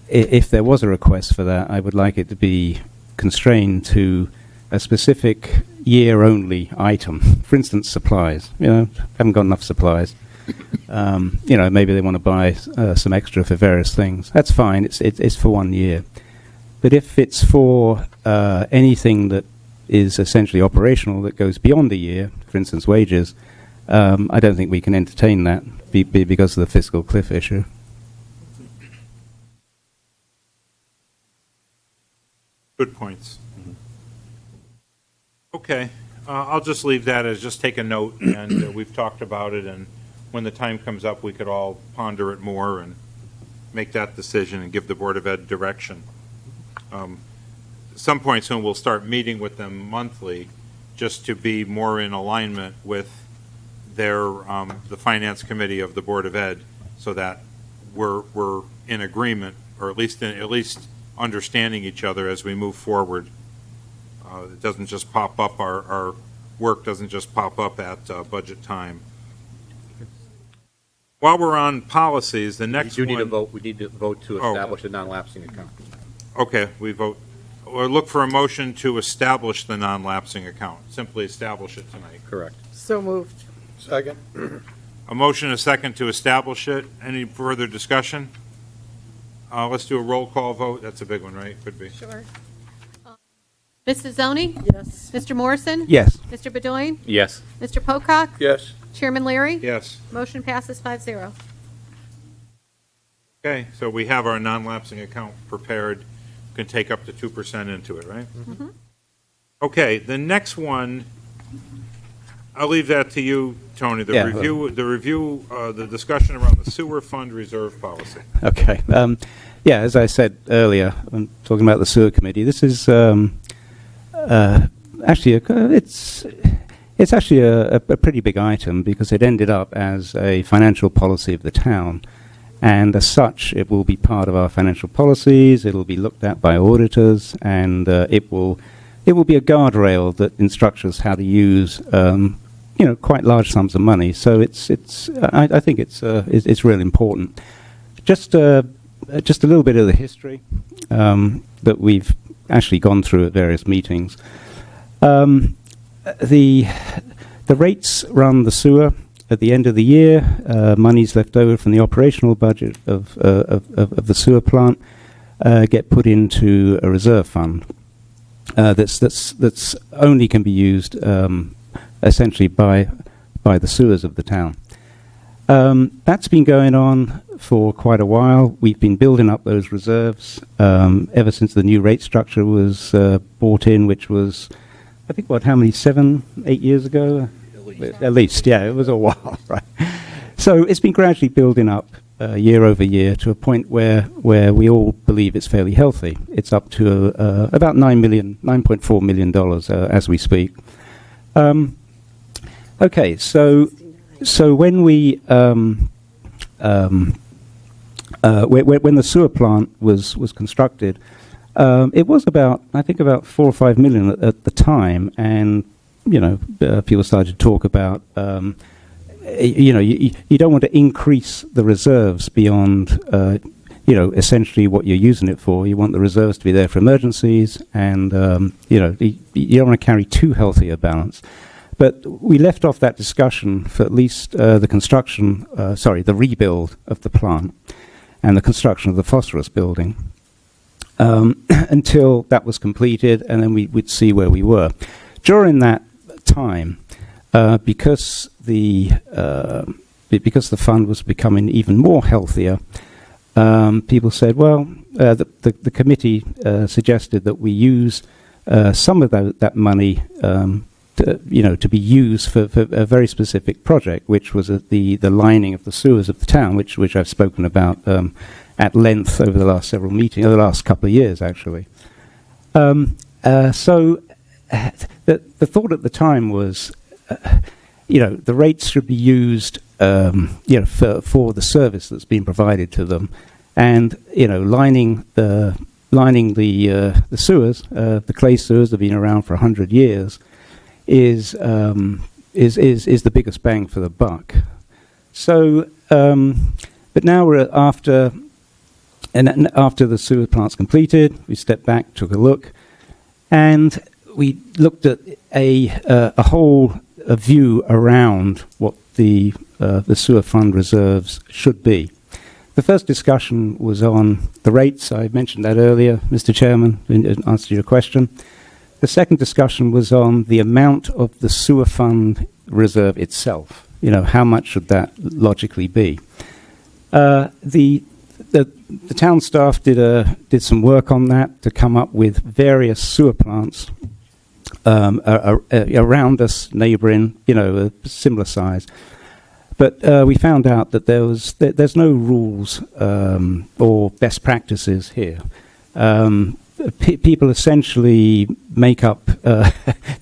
Speaker 6: if there was a request for that, I would like it to be constrained to a specific year-only item. For instance, supplies. Haven't got enough supplies. Maybe they want to buy some extra for various things. That's fine. It's for 1 year. But if it's for anything that is essentially operational that goes beyond a year, for instance, wages, I don't think we can entertain that because of the fiscal cliff issue.
Speaker 1: Good points. Okay, I'll just leave that as just take a note, and we've talked about it, and when the time comes up, we could all ponder it more and make that decision and give the Board of Ed direction. Some point soon, we'll start meeting with them monthly, just to be more in alignment with their the Finance Committee of the Board of Ed, so that we're in agreement, or at least understanding each other as we move forward. It doesn't just pop up, our work doesn't just pop up at budget time. While we're on policies, the next one...
Speaker 4: We need to vote to establish a non-lapsing account.
Speaker 1: Okay, we vote, or look for a motion to establish the non-lapsing account. Simply establish it tonight.
Speaker 4: Correct.
Speaker 7: So moved.
Speaker 9: Second.
Speaker 1: A motion, a second to establish it. Any further discussion? Let's do a roll call vote. That's a big one, right? Could be.
Speaker 2: Sure. Mrs. Zoni?
Speaker 7: Yes.
Speaker 2: Mr. Morrison?
Speaker 6: Yes.
Speaker 2: Mr. Bedoin?
Speaker 8: Yes.
Speaker 2: Mr. Pocock?
Speaker 9: Yes.
Speaker 2: Chairman Leary?
Speaker 1: Yes.
Speaker 2: Motion passes 5-0.
Speaker 1: Okay, so we have our non-lapsing account prepared. Can take up to 2% into it, right?
Speaker 2: Mm-hmm.
Speaker 1: Okay, the next one, I'll leave that to you, Tony. The discussion around the sewer fund reserve policy.
Speaker 6: Okay. As I said earlier, when talking about the sewer committee, this is actually it's actually a pretty big item because it ended up as a financial policy of the town, and as such, it will be part of our financial policies. It will be looked at by auditors, and it will be a guardrail that instructs us how to use quite large sums of money. So I think it's really important. Just a little bit of the history that we've actually gone through at various meetings. The rates run the sewer at the end of the year. Monies left over from the operational budget of the sewer plant get put into a reserve fund that's only can be used essentially by the sewers of the town. That's been going on for quite a while. We've been building up those reserves ever since the new rate structure was brought in, which was, I think, how many, 7, 8 years ago? At least, yeah, it was a while, right? So it's been gradually building up year over year to a point where we all believe it's fairly healthy. It's up to about $9.4 million as we speak. Okay, so when we when the sewer plant was constructed, it was about, I think, about 4 or 5 million at the time, and people started to talk about you don't want to increase the reserves beyond essentially what you're using it for. You want the reserves to be there for emergencies, and you don't want to carry too healthy a balance. But we left off that discussion for at least the rebuild of the plant and the construction of the phosphorus building until that was completed, and then we'd see where we were. During that time, because the fund was becoming even more healthier, people said, well, the committee suggested that we use some of that money to be used for a very specific project, which was the lining of the sewers of the town, which I've spoken about at length over the last several meetings, over the last couple of years, actually. So the thought at the time was, the rates should be used, for the service that's being provided to them, and lining the sewers, the clay sewers have been around for 100 years. Is the biggest bang for the buck. So, but now we're after the sewer plant's completed, we stepped back, took a look, and we looked at a whole view around what the sewer fund reserves should be. The first discussion was on the rates. I mentioned that earlier, Mr. Chairman, in answer to your question. The second discussion was on the amount of the sewer fund reserve itself. You know, how much should that logically be? The town staff did some work on that to come up with various sewer plants around us, neighbouring, you know, a similar size. But we found out that there's no rules or best practices here. People essentially make up,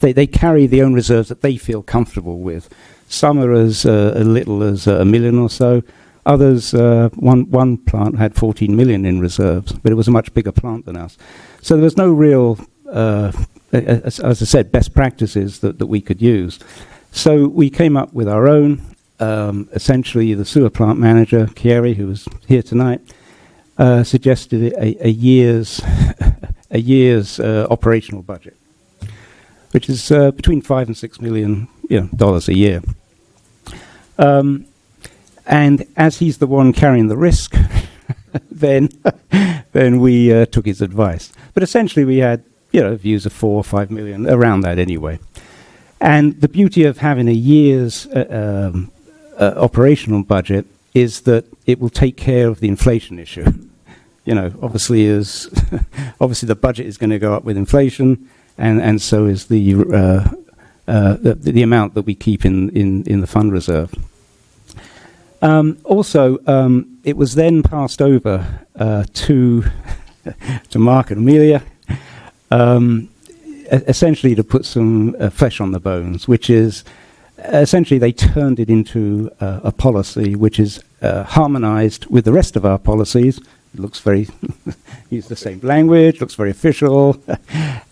Speaker 6: they carry the own reserves that they feel comfortable with. Some are as little as $1 million or so. Others, one plant had 14 million in reserves, but it was a much bigger plant than us. So there was no real, as I said, best practices that we could use. So we came up with our own. Essentially, the sewer plant manager, Kieri, who was here tonight, suggested a year's operational budget, which is between $5 and $6 million dollars a year. And as he's the one carrying the risk, then we took his advice. But essentially, we had views of 4 or 5 million around that anyway. And the beauty of having a year's operational budget is that it will take care of the inflation issue. Obviously the budget is going to go up with inflation, and so is the amount that we keep in the fund reserve. Also, it was then passed over to Mark and Amelia, essentially to put some flesh on the bones, which is essentially they turned it into a policy which is harmonized with the rest of our policies. It looks very, use the same language, looks very official,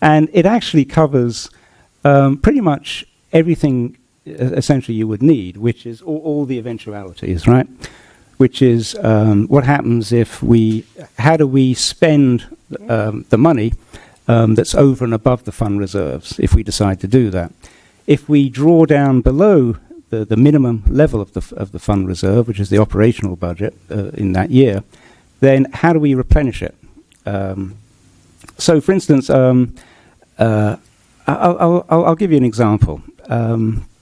Speaker 6: and it actually covers pretty much everything essentially you would need, which is all the eventualities, right? Which is what happens if how do we spend the money that's over and above the fund reserves if we decide to do that. If we draw down below the minimum level of the fund reserve, which is the operational budget in that year, then how do we replenish it? So, for instance, I'll give you an example,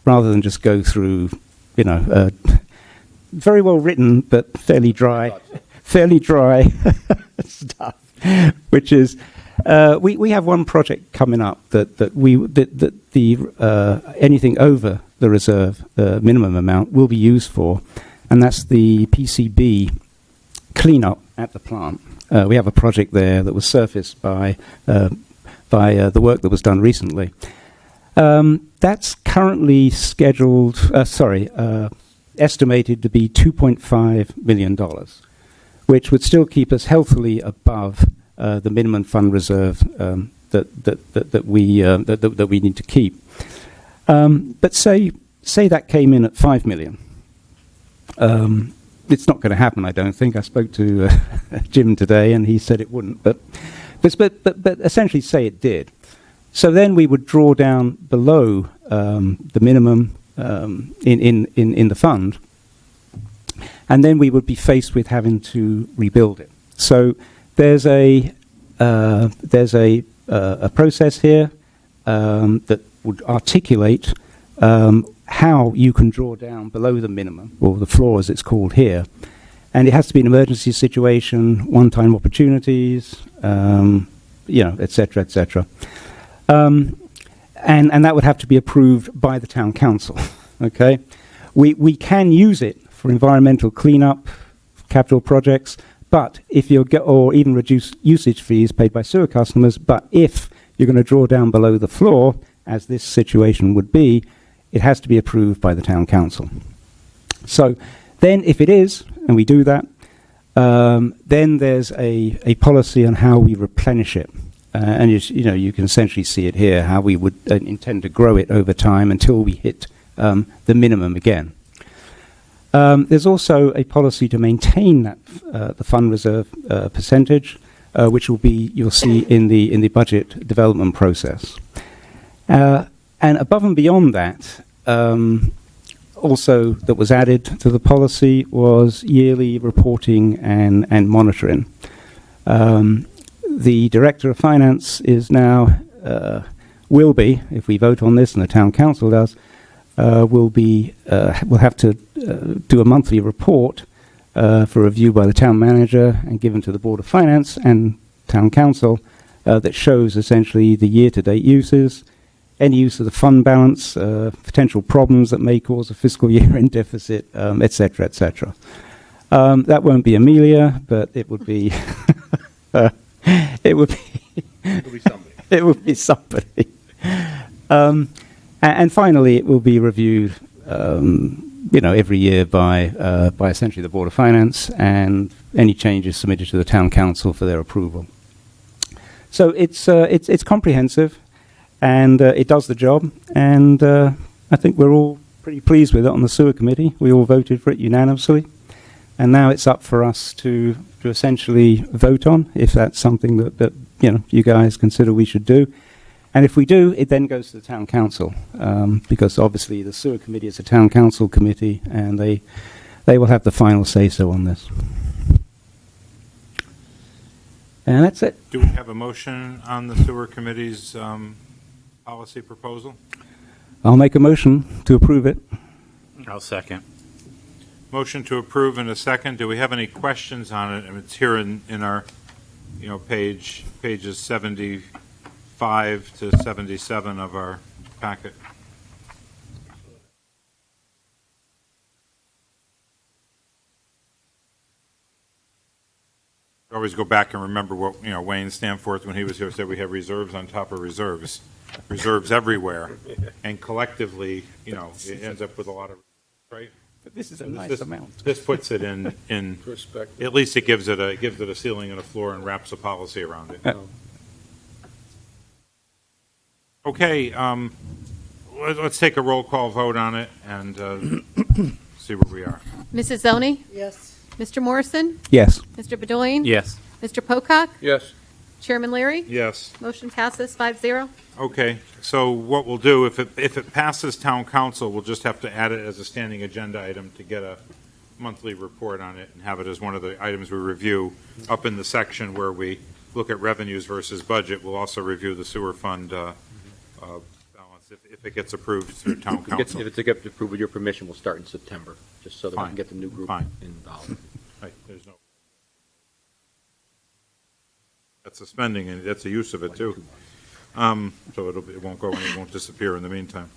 Speaker 6: rather than just go through, very well written but fairly dry stuff, which is we have one project coming up that anything over the reserve minimum amount will be used for, and that's the PCB cleanup at the plant. We have a project there that was surfaced by the work that was done recently. That's currently estimated to be $2.5 million, which would still keep us healthily above the minimum fund reserve that we need to keep. But say that came in at $5 million. It's not going to happen, I don't think. I spoke to Jim today, and he said it wouldn't. But essentially, say it did. So then we would draw down below the minimum in the fund, and then we would be faced with having to rebuild it. So there's a process here that would articulate how you can draw down below the minimum, or the floor as it's called here. And it has to be an emergency situation, one-time opportunities, et cetera, et cetera. And that would have to be approved by the town council, okay? We can use it for environmental cleanup, capital projects, but or even reduce usage fees paid by sewer customers, but if you're going to draw down below the floor, as this situation would be, it has to be approved by the town council. So then if it is, and we do that, then there's a policy on how we replenish it. And you can essentially see it here, how we would intend to grow it over time until we hit the minimum again. There's also a policy to maintain that the fund reserve percentage, which you'll see in the budget development process. And above and beyond that, also that was added to the policy was yearly reporting and monitoring. The Director of Finance is now, will be, if we vote on this and the Town Council does, will have to do a monthly report for review by the Town Manager and given to the Board of Finance and Town Council that shows essentially the year-to-date uses, any use of the fund balance, potential problems that may cause a fiscal year-end deficit, et cetera, et cetera. That won't be Amelia, but it would be it would be
Speaker 1: somebody.
Speaker 6: It would be somebody. And finally, it will be reviewed, every year by essentially the Board of Finance, and any changes submitted to the Town Council for their approval. So it's comprehensive. And it does the job, and I think we're all pretty pleased with it on the Sewer Committee. We all voted for it unanimously, and now it's up for us to essentially vote on if that's something that you guys consider we should do. And if we do, it then goes to the Town Council, because obviously the Sewer Committee is a Town Council committee, and they will have the final say-so on this. And that's it.
Speaker 1: Do we have a motion on the Sewer Committee's policy proposal?
Speaker 6: I'll make a motion to approve it.
Speaker 8: I'll second.
Speaker 1: Motion to approve in a second. Do we have any questions on it? And it's here in our, pages 75 to 77 of our packet. Always go back and remember what, Wayne Stanforth, when he was here, said we have reserves on top of reserves. Reserves everywhere. And collectively, it ends up with a lot of, right?
Speaker 6: But this is a nice amount.
Speaker 1: This puts it in
Speaker 9: Perspective.
Speaker 1: at least it gives it a ceiling and a floor and wraps a policy around it. Okay, let's take a roll call vote on it and see where we are.
Speaker 2: Mrs. Zoni?
Speaker 7: Yes.
Speaker 2: Mr. Morrison?
Speaker 6: Yes.
Speaker 2: Mr. Bedoyan?
Speaker 8: Yes.
Speaker 2: Mr. Pocock?
Speaker 9: Yes.
Speaker 2: Chairman Leary?
Speaker 1: Yes.
Speaker 2: Motion passes 5-0.
Speaker 1: Okay, so what we'll do, if it passes Town Council, we'll just have to add it as a standing agenda item to get a monthly report on it and have it as one of the items we review up in the section where we look at revenues versus budget. We'll also review the sewer fund balance if it gets approved through Town Council.
Speaker 4: If it's approved with your permission, we'll start in September, just so that we
Speaker 1: Fine.
Speaker 4: can get the new group
Speaker 1: Fine.
Speaker 4: involved.
Speaker 1: Right, there's no. That's a spending, and that's a use of it, too. So it won't go, and it won't disappear in the meantime.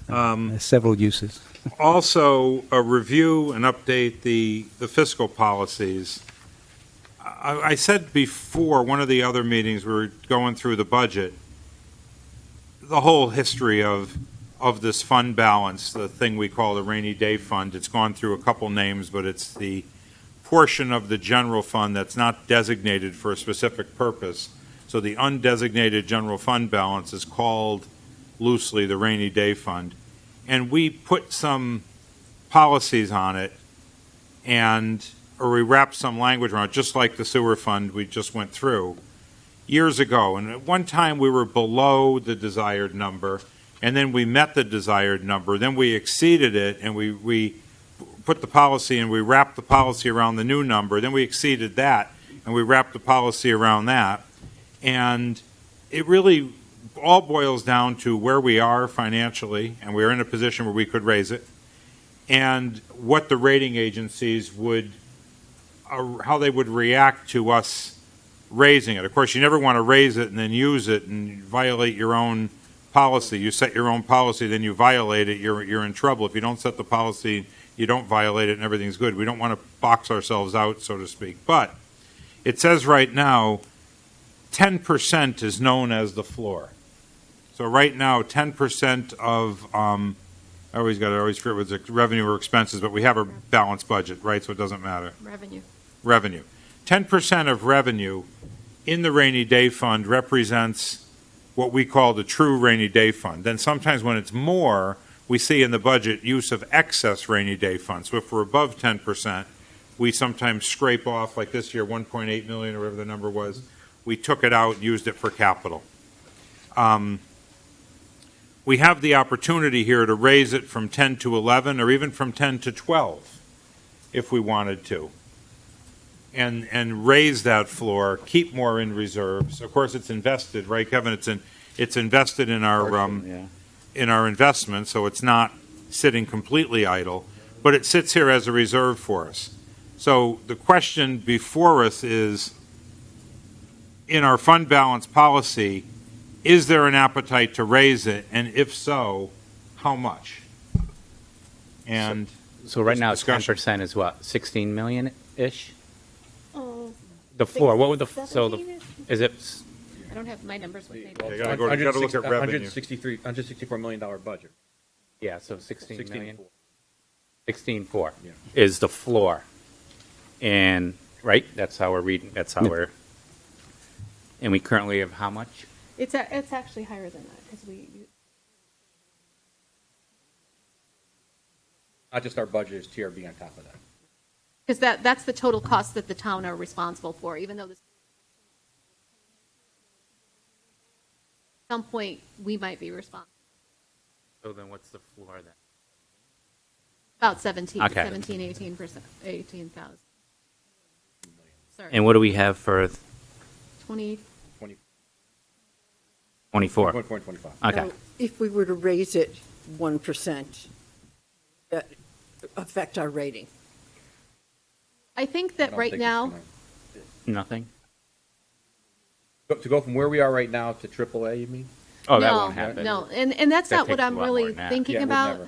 Speaker 6: There's several uses.
Speaker 1: Also, a review and update the fiscal policies. I said before, one of the other meetings, we were going through the budget, the whole history of this fund balance, the thing we call the rainy day fund. It's gone through a couple names, but it's the portion of the general fund that's not designated for a specific purpose. So the undesignated general fund balance is called loosely the rainy day fund. And we put some policies on it, or we wrapped some language around it, just like the sewer fund we just went through years ago. And at one time we were below the desired number, and then we met the desired number, then we exceeded it, and we put the policy and we wrapped the policy around the new number, then we exceeded that, and we wrapped the policy around that. And it really all boils down to where we are financially, and we're in a position where we could raise it, and what the rating agencies would, how they would react to us raising it. Of course, you never want to raise it and then use it and violate your own policy. You set your own policy, then you violate it, you're in trouble. If you don't set the policy, you don't violate it, and everything's good. We don't want to box ourselves out, so to speak. But it says right now, 10% is known as the floor. So right now, 10% of, I always forget whether it's revenue or expenses, but we have a balanced budget, right? So it doesn't matter. Revenue. 10% of revenue in the rainy day fund represents what we call the true rainy day fund. Then sometimes when it's more, we see in the budget use of excess rainy day funds. So if we're above 10%, we sometimes scrape off, like this year, 1.8 million or whatever the number was. We took it out and used it for capital. we have the opportunity here to raise it from 10 to 11, or even from 10 to 12, if we wanted to. And raise that floor, keep more in reserves. Of course, it's invested, right, Kevin? It's invested in our, in our investment, so it's not sitting completely idle, but it sits here as a reserve for us. So the question before us is, in our fund balance policy, is there an appetite to raise it? And if so, how much? And
Speaker 8: So right now,
Speaker 1: Discussion.
Speaker 8: 10% is what, 16 million-ish?
Speaker 2: Oh,
Speaker 8: The floor, what would the, so
Speaker 2: 17?
Speaker 8: is it,
Speaker 2: I don't have my numbers with me.
Speaker 1: you gotta look at revenue.
Speaker 4: $164 million budget.
Speaker 8: yeah, so 16 million?
Speaker 4: 16.4.
Speaker 8: 16.4
Speaker 4: Yeah.
Speaker 8: is the floor. And, right, that's how we're reading, that's how we're, and we currently have how much?
Speaker 2: It's actually higher than that, because
Speaker 4: Not just our budget, it's TRB on top of that.
Speaker 2: because that's the total cost that the town are responsible for, even though this, at some point, we might be responsible.
Speaker 8: So then what's the floor then?
Speaker 2: About 17,
Speaker 8: Okay.
Speaker 2: 17, 18%, 18,000. Sorry,
Speaker 8: And what do we have for
Speaker 2: 20,
Speaker 8: 24?
Speaker 4: 24.25.
Speaker 8: Okay.
Speaker 7: Now, if we were to raise it 1%, that affect our rating.
Speaker 2: I think that right now,
Speaker 8: Nothing?
Speaker 4: To go from where we are right now to AAA, you mean?
Speaker 8: Oh, that
Speaker 2: no,
Speaker 8: won't happen.
Speaker 2: no, and that's
Speaker 8: That
Speaker 2: not what
Speaker 8: takes a
Speaker 2: I'm
Speaker 8: lot more
Speaker 2: really
Speaker 8: than that.
Speaker 2: thinking
Speaker 4: Yeah, it would
Speaker 2: about.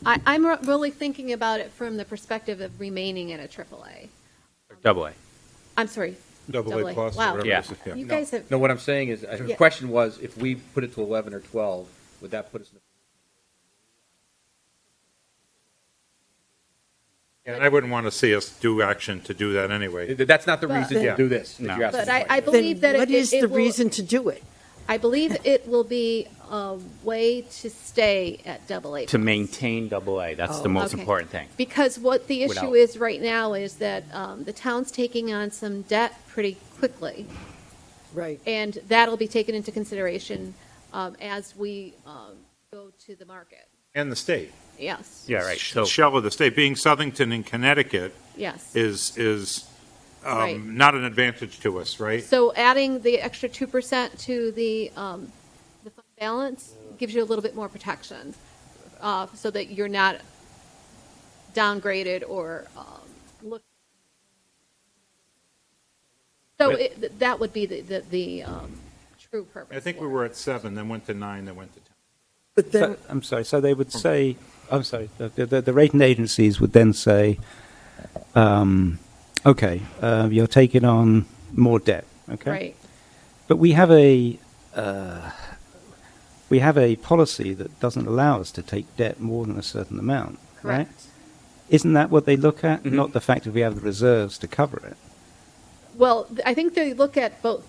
Speaker 4: never.
Speaker 2: I'm really thinking about it from the perspective of remaining in a AAA.
Speaker 8: Double A.
Speaker 2: I'm sorry.
Speaker 1: Double A plus, or
Speaker 2: Wow.
Speaker 1: whatever
Speaker 8: Yeah.
Speaker 1: it is, yeah.
Speaker 2: You guys have,
Speaker 4: No, what I'm saying is, the
Speaker 2: Yeah.
Speaker 4: question was, if we put it to 11 or 12, would that put us in
Speaker 1: And I wouldn't want to see us do action to do that anyway.
Speaker 4: That's not the
Speaker 2: But-
Speaker 4: reason to
Speaker 1: Yeah.
Speaker 4: do this. if
Speaker 8: No.
Speaker 4: you're asking
Speaker 2: but
Speaker 4: the
Speaker 2: I
Speaker 4: question.
Speaker 2: believe that
Speaker 7: Then what is the
Speaker 2: it will,
Speaker 7: reason to do it?
Speaker 2: I believe it will be a way to stay at AA.
Speaker 8: To maintain double A, that's the
Speaker 7: Oh,
Speaker 8: most
Speaker 2: okay.
Speaker 8: important thing.
Speaker 2: Because what the issue
Speaker 8: Without-
Speaker 2: is right now is that the town's taking on some debt pretty quickly,
Speaker 7: Right.
Speaker 2: and that'll be taken into consideration as we go to the market.
Speaker 1: And the state.
Speaker 2: Yes,
Speaker 8: Yeah, right. So,
Speaker 1: Shell of the state. Being Southington in Connecticut
Speaker 2: yes.
Speaker 1: is
Speaker 2: Right.
Speaker 1: not an advantage to us, right?
Speaker 2: So adding the extra 2% to the fund balance gives you a little bit more protection, so that you're not downgraded or look. So that would be the true purpose.
Speaker 1: I think we
Speaker 2: for it.
Speaker 1: were at 7, then went to 9, then went to 10.
Speaker 7: But then,
Speaker 6: I'm sorry, so they would say, I'm sorry, the rating agencies would then say, okay, you're taking on more debt, okay?
Speaker 2: Right.
Speaker 6: But we have a policy that doesn't allow us to take debt more than a certain amount, right?
Speaker 2: Correct.
Speaker 6: Isn't that what they look at? Not the fact that we have the reserves to cover it.
Speaker 2: Well, I think they look at both,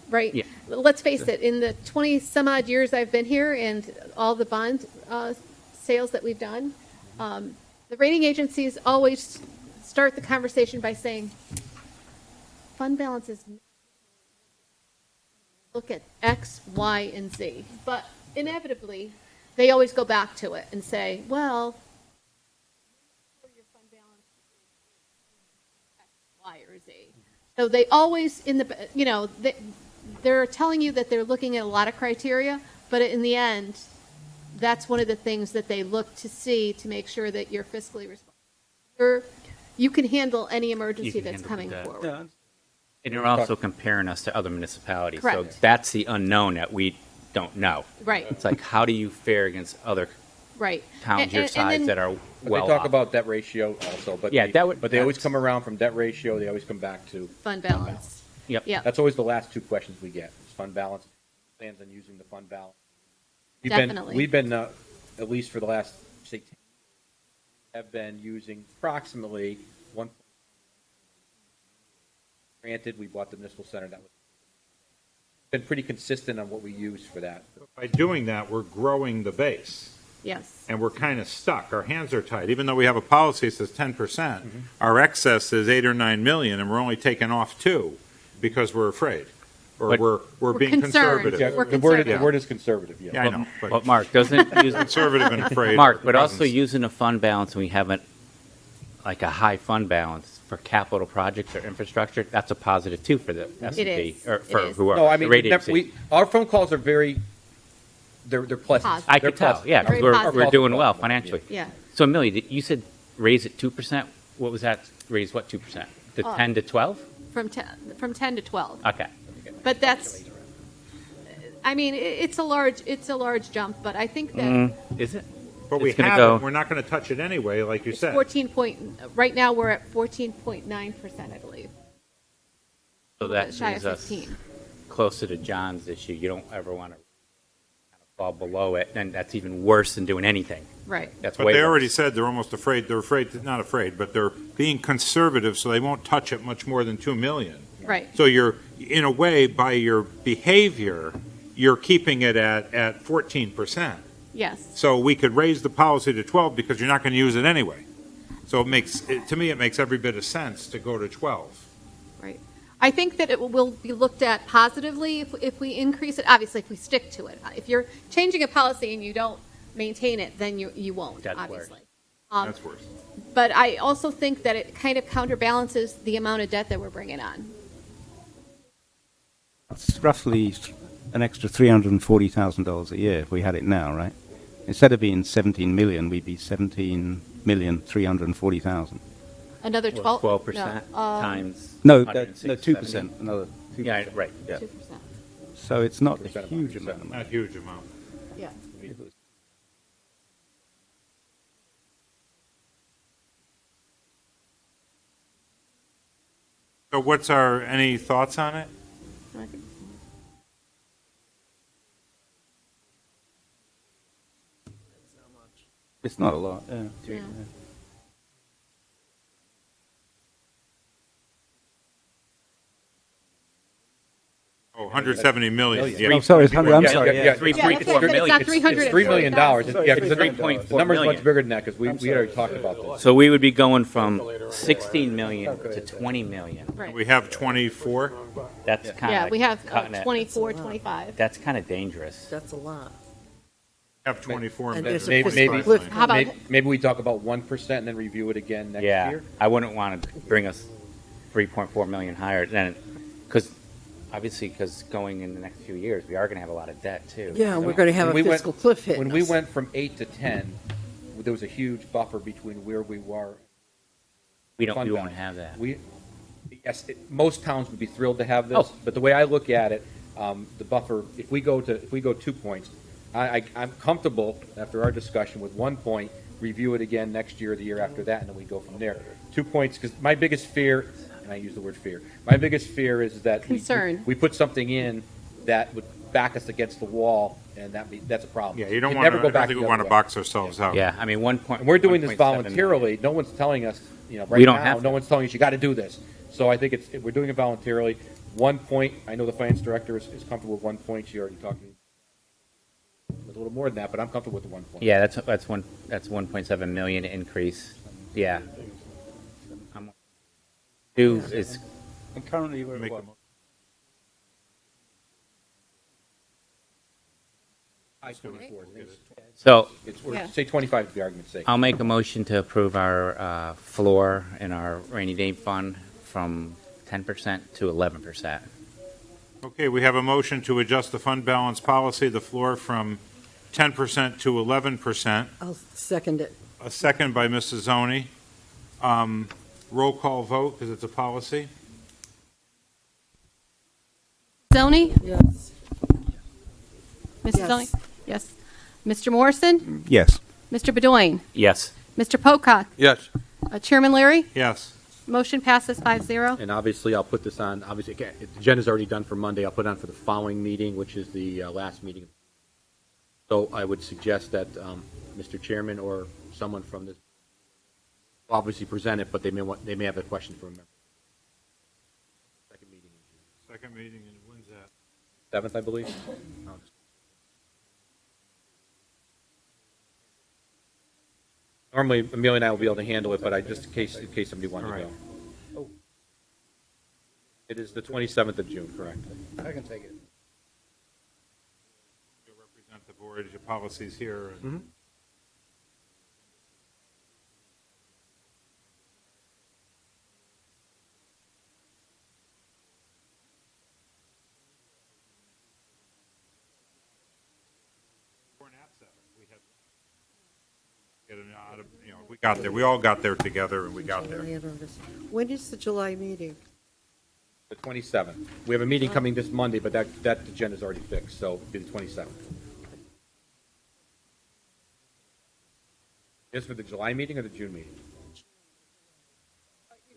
Speaker 2: right?
Speaker 8: Yeah.
Speaker 2: Let's face it, in the 20 some odd years I've been here and all the bond sales that we've done, the rating agencies always start the conversation by saying, fund balances look at X, Y, and Z. But inevitably, they always go back to it and say, well, your fund balance is X, Y, or Z. So they always, they're telling you that they're looking at a lot of criteria, but in the end, that's one of the things that they look to see to make sure that you're fiscally responsible. You can handle any emergency
Speaker 8: can
Speaker 2: that's
Speaker 8: handle
Speaker 2: coming
Speaker 8: that.
Speaker 2: forward.
Speaker 8: and you're also comparing us to other municipalities. So
Speaker 2: Correct.
Speaker 8: that's the unknown that we don't know.
Speaker 2: Right,
Speaker 8: It's like, how do you fare against other
Speaker 2: right.
Speaker 8: towns your
Speaker 2: And
Speaker 8: size
Speaker 2: then-
Speaker 8: that are
Speaker 4: But
Speaker 8: well
Speaker 4: they talk
Speaker 8: off?
Speaker 4: about debt ratio also, but
Speaker 8: Yeah, that would-
Speaker 4: but they always
Speaker 8: that's-
Speaker 4: come around from debt ratio. They always come back to
Speaker 2: Fund balance.
Speaker 8: Yep.
Speaker 2: Yeah,
Speaker 4: That's always the last two questions we get: is fund balance, plans on using the fund balance.
Speaker 2: Definitely.
Speaker 4: We've been at least for the last say 10 years, have been using approximately one. Granted, we bought the municipal center. That was been pretty consistent on what we use for that.
Speaker 1: By doing that, we're growing the base,
Speaker 2: yes.
Speaker 1: and we're kind of stuck. Our hands are tied. Even though we have a policy that says 10%, our excess is 8 or 9 million, and we're only taking off 2 because we're afraid, or
Speaker 8: But-
Speaker 1: we're being
Speaker 2: concerned.
Speaker 1: conservative.
Speaker 2: Yeah,
Speaker 9: The
Speaker 2: We're
Speaker 9: word,
Speaker 2: concerned.
Speaker 9: the word is conservative, yeah.
Speaker 1: Yeah, I know,
Speaker 8: But
Speaker 1: but
Speaker 8: Mark, doesn't use,
Speaker 1: conservative and afraid.
Speaker 8: Mark,
Speaker 1: of
Speaker 8: but also
Speaker 1: presence.
Speaker 8: using a fund balance when we haven't, like a high fund balance for capital projects or infrastructure, that's a positive too for the S&P,
Speaker 2: is.
Speaker 8: or
Speaker 2: It
Speaker 8: for
Speaker 2: is.
Speaker 8: whoever.
Speaker 9: No, I mean,
Speaker 8: the rating agency.
Speaker 9: our phone calls are very, they're pleasant.
Speaker 2: Positive.
Speaker 8: I
Speaker 9: They're
Speaker 8: could tell,
Speaker 9: pleasant.
Speaker 8: yeah, because
Speaker 2: Very
Speaker 8: we're
Speaker 2: positive.
Speaker 8: doing well financially.
Speaker 2: Yeah.
Speaker 8: So Amelia, you said raise it 2%? What was that? Raise what, 2%? The 10 to 12?
Speaker 2: From 10 to 12.
Speaker 8: Okay.
Speaker 2: But that's, I mean, it's a large jump, but I think that
Speaker 8: Is it?
Speaker 1: But we
Speaker 8: It's gonna
Speaker 1: have
Speaker 8: go-
Speaker 1: it, we're not going to touch it anyway, like you
Speaker 2: it's
Speaker 1: said.
Speaker 2: 14 point, right now, we're at 14.9%, I believe.
Speaker 8: So that
Speaker 2: Shy
Speaker 8: brings
Speaker 2: of
Speaker 8: us
Speaker 2: 15.
Speaker 8: closer to John's issue. You don't ever want to fall below it, and that's even worse than doing anything.
Speaker 2: Right.
Speaker 8: That's
Speaker 1: But
Speaker 8: way
Speaker 1: they
Speaker 8: worse.
Speaker 1: already said they're almost afraid, not afraid, but they're being conservative, so they won't touch it much more than 2 million.
Speaker 2: Right.
Speaker 1: So you're, in a way, by your behavior, you're keeping it at 14%.
Speaker 2: Yes.
Speaker 1: So we could raise the policy to 12 because you're not going to use it anyway. So to me, it makes every bit of sense to go to 12.
Speaker 2: Right. I think that it will be looked at positively if we increase it, obviously, if we stick to it. If you're changing a policy and you don't maintain it, then you won't,
Speaker 8: That's worse.
Speaker 2: obviously.
Speaker 1: That's worse.
Speaker 2: But I also think that it kind of counterbalances the amount of debt that we're bringing on.
Speaker 6: It's roughly an extra $340,000 a year if we had it now, right? Instead of being 17 million, we'd be 17,340,000.
Speaker 2: Another 12?
Speaker 8: 12%
Speaker 2: No,
Speaker 8: times.
Speaker 6: No,
Speaker 8: 160,
Speaker 6: 2%. Another 2%.
Speaker 8: Yeah, right.
Speaker 6: Yeah.
Speaker 2: 2%.
Speaker 6: So it's not a huge amount of money.
Speaker 1: Not a huge amount.
Speaker 2: Yeah.
Speaker 1: So any thoughts on it?
Speaker 6: It's not a lot. Yeah.
Speaker 2: Yeah.
Speaker 1: Oh, 170 million.
Speaker 9: Million.
Speaker 1: Yeah.
Speaker 6: Oh, sorry, it's 100. I'm
Speaker 9: Yeah,
Speaker 6: sorry.
Speaker 9: yeah,
Speaker 6: Yeah.
Speaker 8: 3.4
Speaker 2: Yeah, that's what I said, it's
Speaker 8: million.
Speaker 2: not
Speaker 8: It's-
Speaker 2: 300.
Speaker 9: It's $3 million. Yeah, because the
Speaker 8: 3.4
Speaker 9: the number's
Speaker 8: million.
Speaker 9: much bigger than that, because we already talked about this.
Speaker 8: So we would be going from 16 million to 20 million.
Speaker 2: Right.
Speaker 1: We have 24.
Speaker 8: That's kind of
Speaker 2: Yeah, we have
Speaker 8: cutting it.
Speaker 2: 24, 25.
Speaker 8: That's kind of dangerous.
Speaker 7: That's a lot.
Speaker 1: Have 24
Speaker 7: And
Speaker 1: million.
Speaker 7: there's a
Speaker 9: Maybe,
Speaker 7: fiscal
Speaker 9: maybe,
Speaker 7: cliff.
Speaker 2: How about-
Speaker 9: maybe we talk about 1% and then review it again next
Speaker 8: Yeah,
Speaker 9: year?
Speaker 8: I wouldn't want to bring us 3.4 million higher than, because going in the next few years, we are going to have a lot of debt too.
Speaker 7: Yeah, we're going to have a
Speaker 9: When we went-
Speaker 7: fiscal cliff hit.
Speaker 9: When we went from 8 to 10, there was a huge buffer between where we were.
Speaker 8: We
Speaker 9: fund
Speaker 8: won't
Speaker 9: balance.
Speaker 8: have that.
Speaker 9: Yes, most towns would be thrilled to have this,
Speaker 8: Oh.
Speaker 9: but the way I look at it, the buffer, if we go 2 points, I'm comfortable, after our discussion, with 1 point, review it again next year or the year after that, and then we go from there. 2 points, because my biggest fear, and I use the word fear, my biggest fear is that
Speaker 2: Concern.
Speaker 9: we put something in that would back us against the wall, and that's a problem.
Speaker 1: Yeah, you don't
Speaker 9: can
Speaker 1: want
Speaker 9: never
Speaker 1: to,
Speaker 9: go
Speaker 1: I
Speaker 9: back
Speaker 1: don't think we
Speaker 9: the
Speaker 1: want
Speaker 9: other
Speaker 1: to
Speaker 9: way.
Speaker 1: box ourselves out.
Speaker 8: Yeah, I mean, 1 point.
Speaker 9: And we're doing this
Speaker 8: 1.7
Speaker 9: voluntarily. No one's telling us, right
Speaker 8: We don't
Speaker 9: now,
Speaker 8: have to.
Speaker 9: no one's telling us you got to do this. So I think we're doing it voluntarily. 1 point, I know the finance director is comfortable with 1 point. She already talked to me with a little more than that, but I'm comfortable with the 1 point.
Speaker 8: Yeah, that's 1.7 million increase. Yeah. 2 is,
Speaker 6: And currently we're at
Speaker 1: Make
Speaker 6: what?
Speaker 1: the mo-
Speaker 8: so
Speaker 2: Yeah.
Speaker 9: Say 25 for the argument's sake.
Speaker 8: I'll make a motion to approve our floor in our rainy day fund from 10% to 11%.
Speaker 1: Okay, we have a motion to adjust the fund balance policy, the floor from 10% to 11%.
Speaker 7: I'll second it.
Speaker 1: A second by Mrs. Zoni. Roll call vote, because it's a policy.
Speaker 2: Zoni?
Speaker 7: Yes.
Speaker 2: Mrs.
Speaker 7: Yes.
Speaker 2: Zoni? Yes. Mr. Morrison?
Speaker 6: Yes.
Speaker 2: Mr. Bedoin?
Speaker 8: Yes.
Speaker 2: Mr. Pocock?
Speaker 9: Yes.
Speaker 2: Chairman Leary?
Speaker 1: Yes.
Speaker 2: Motion passes 5-0.
Speaker 9: And obviously, I'll put this on, obviously, again, the agenda's already done for Monday. I'll put it on for the following meeting, which is the last meeting. So I would suggest that Mr. Chairman or someone from this will obviously present it, but they may have a question for a member. Second meeting in June.
Speaker 1: Second meeting, and when's that?
Speaker 9: 7th, I believe. Normally, Amelia and I will be able to handle it, but just in case somebody wanted
Speaker 1: All
Speaker 9: to
Speaker 1: right.
Speaker 9: go. It is the 27th of June, correct?
Speaker 6: I can take it.
Speaker 1: You represent the board, your policies here. and- We're at 7. We had get it out of, we got there. We all got there together, and we got there.
Speaker 7: When is the July meeting?
Speaker 9: The 27th. We have a meeting coming this Monday, but that agenda's already fixed, so it'll be the 27th. Is for the July meeting or the June meeting?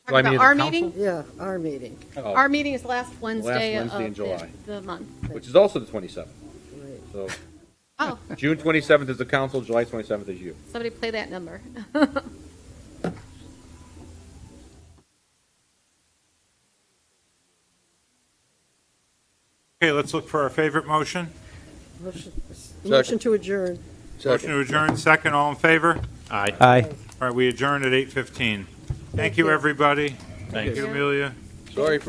Speaker 9: July
Speaker 2: Talking
Speaker 9: meeting
Speaker 2: about
Speaker 9: of
Speaker 2: our
Speaker 9: the council?
Speaker 2: meeting?
Speaker 7: Yeah, our meeting.
Speaker 9: Oh,
Speaker 2: Our meeting is last Wednesday
Speaker 9: Wednesday in
Speaker 2: of
Speaker 9: July.
Speaker 2: the month.
Speaker 9: Which is also the 27th.
Speaker 7: Right.
Speaker 9: So
Speaker 2: Oh,
Speaker 9: June 27th is the council, July 27th is you.
Speaker 2: somebody play that number.
Speaker 1: Okay, let's look for our favorite motion.
Speaker 7: Motion to adjourn.
Speaker 1: Motion to adjourn, second, all in favor?
Speaker 8: Aye.
Speaker 6: Aye.
Speaker 1: All right, we adjourn at 8:15. Thank you, everybody. Thank you, Amelia.
Speaker 9: Sorry for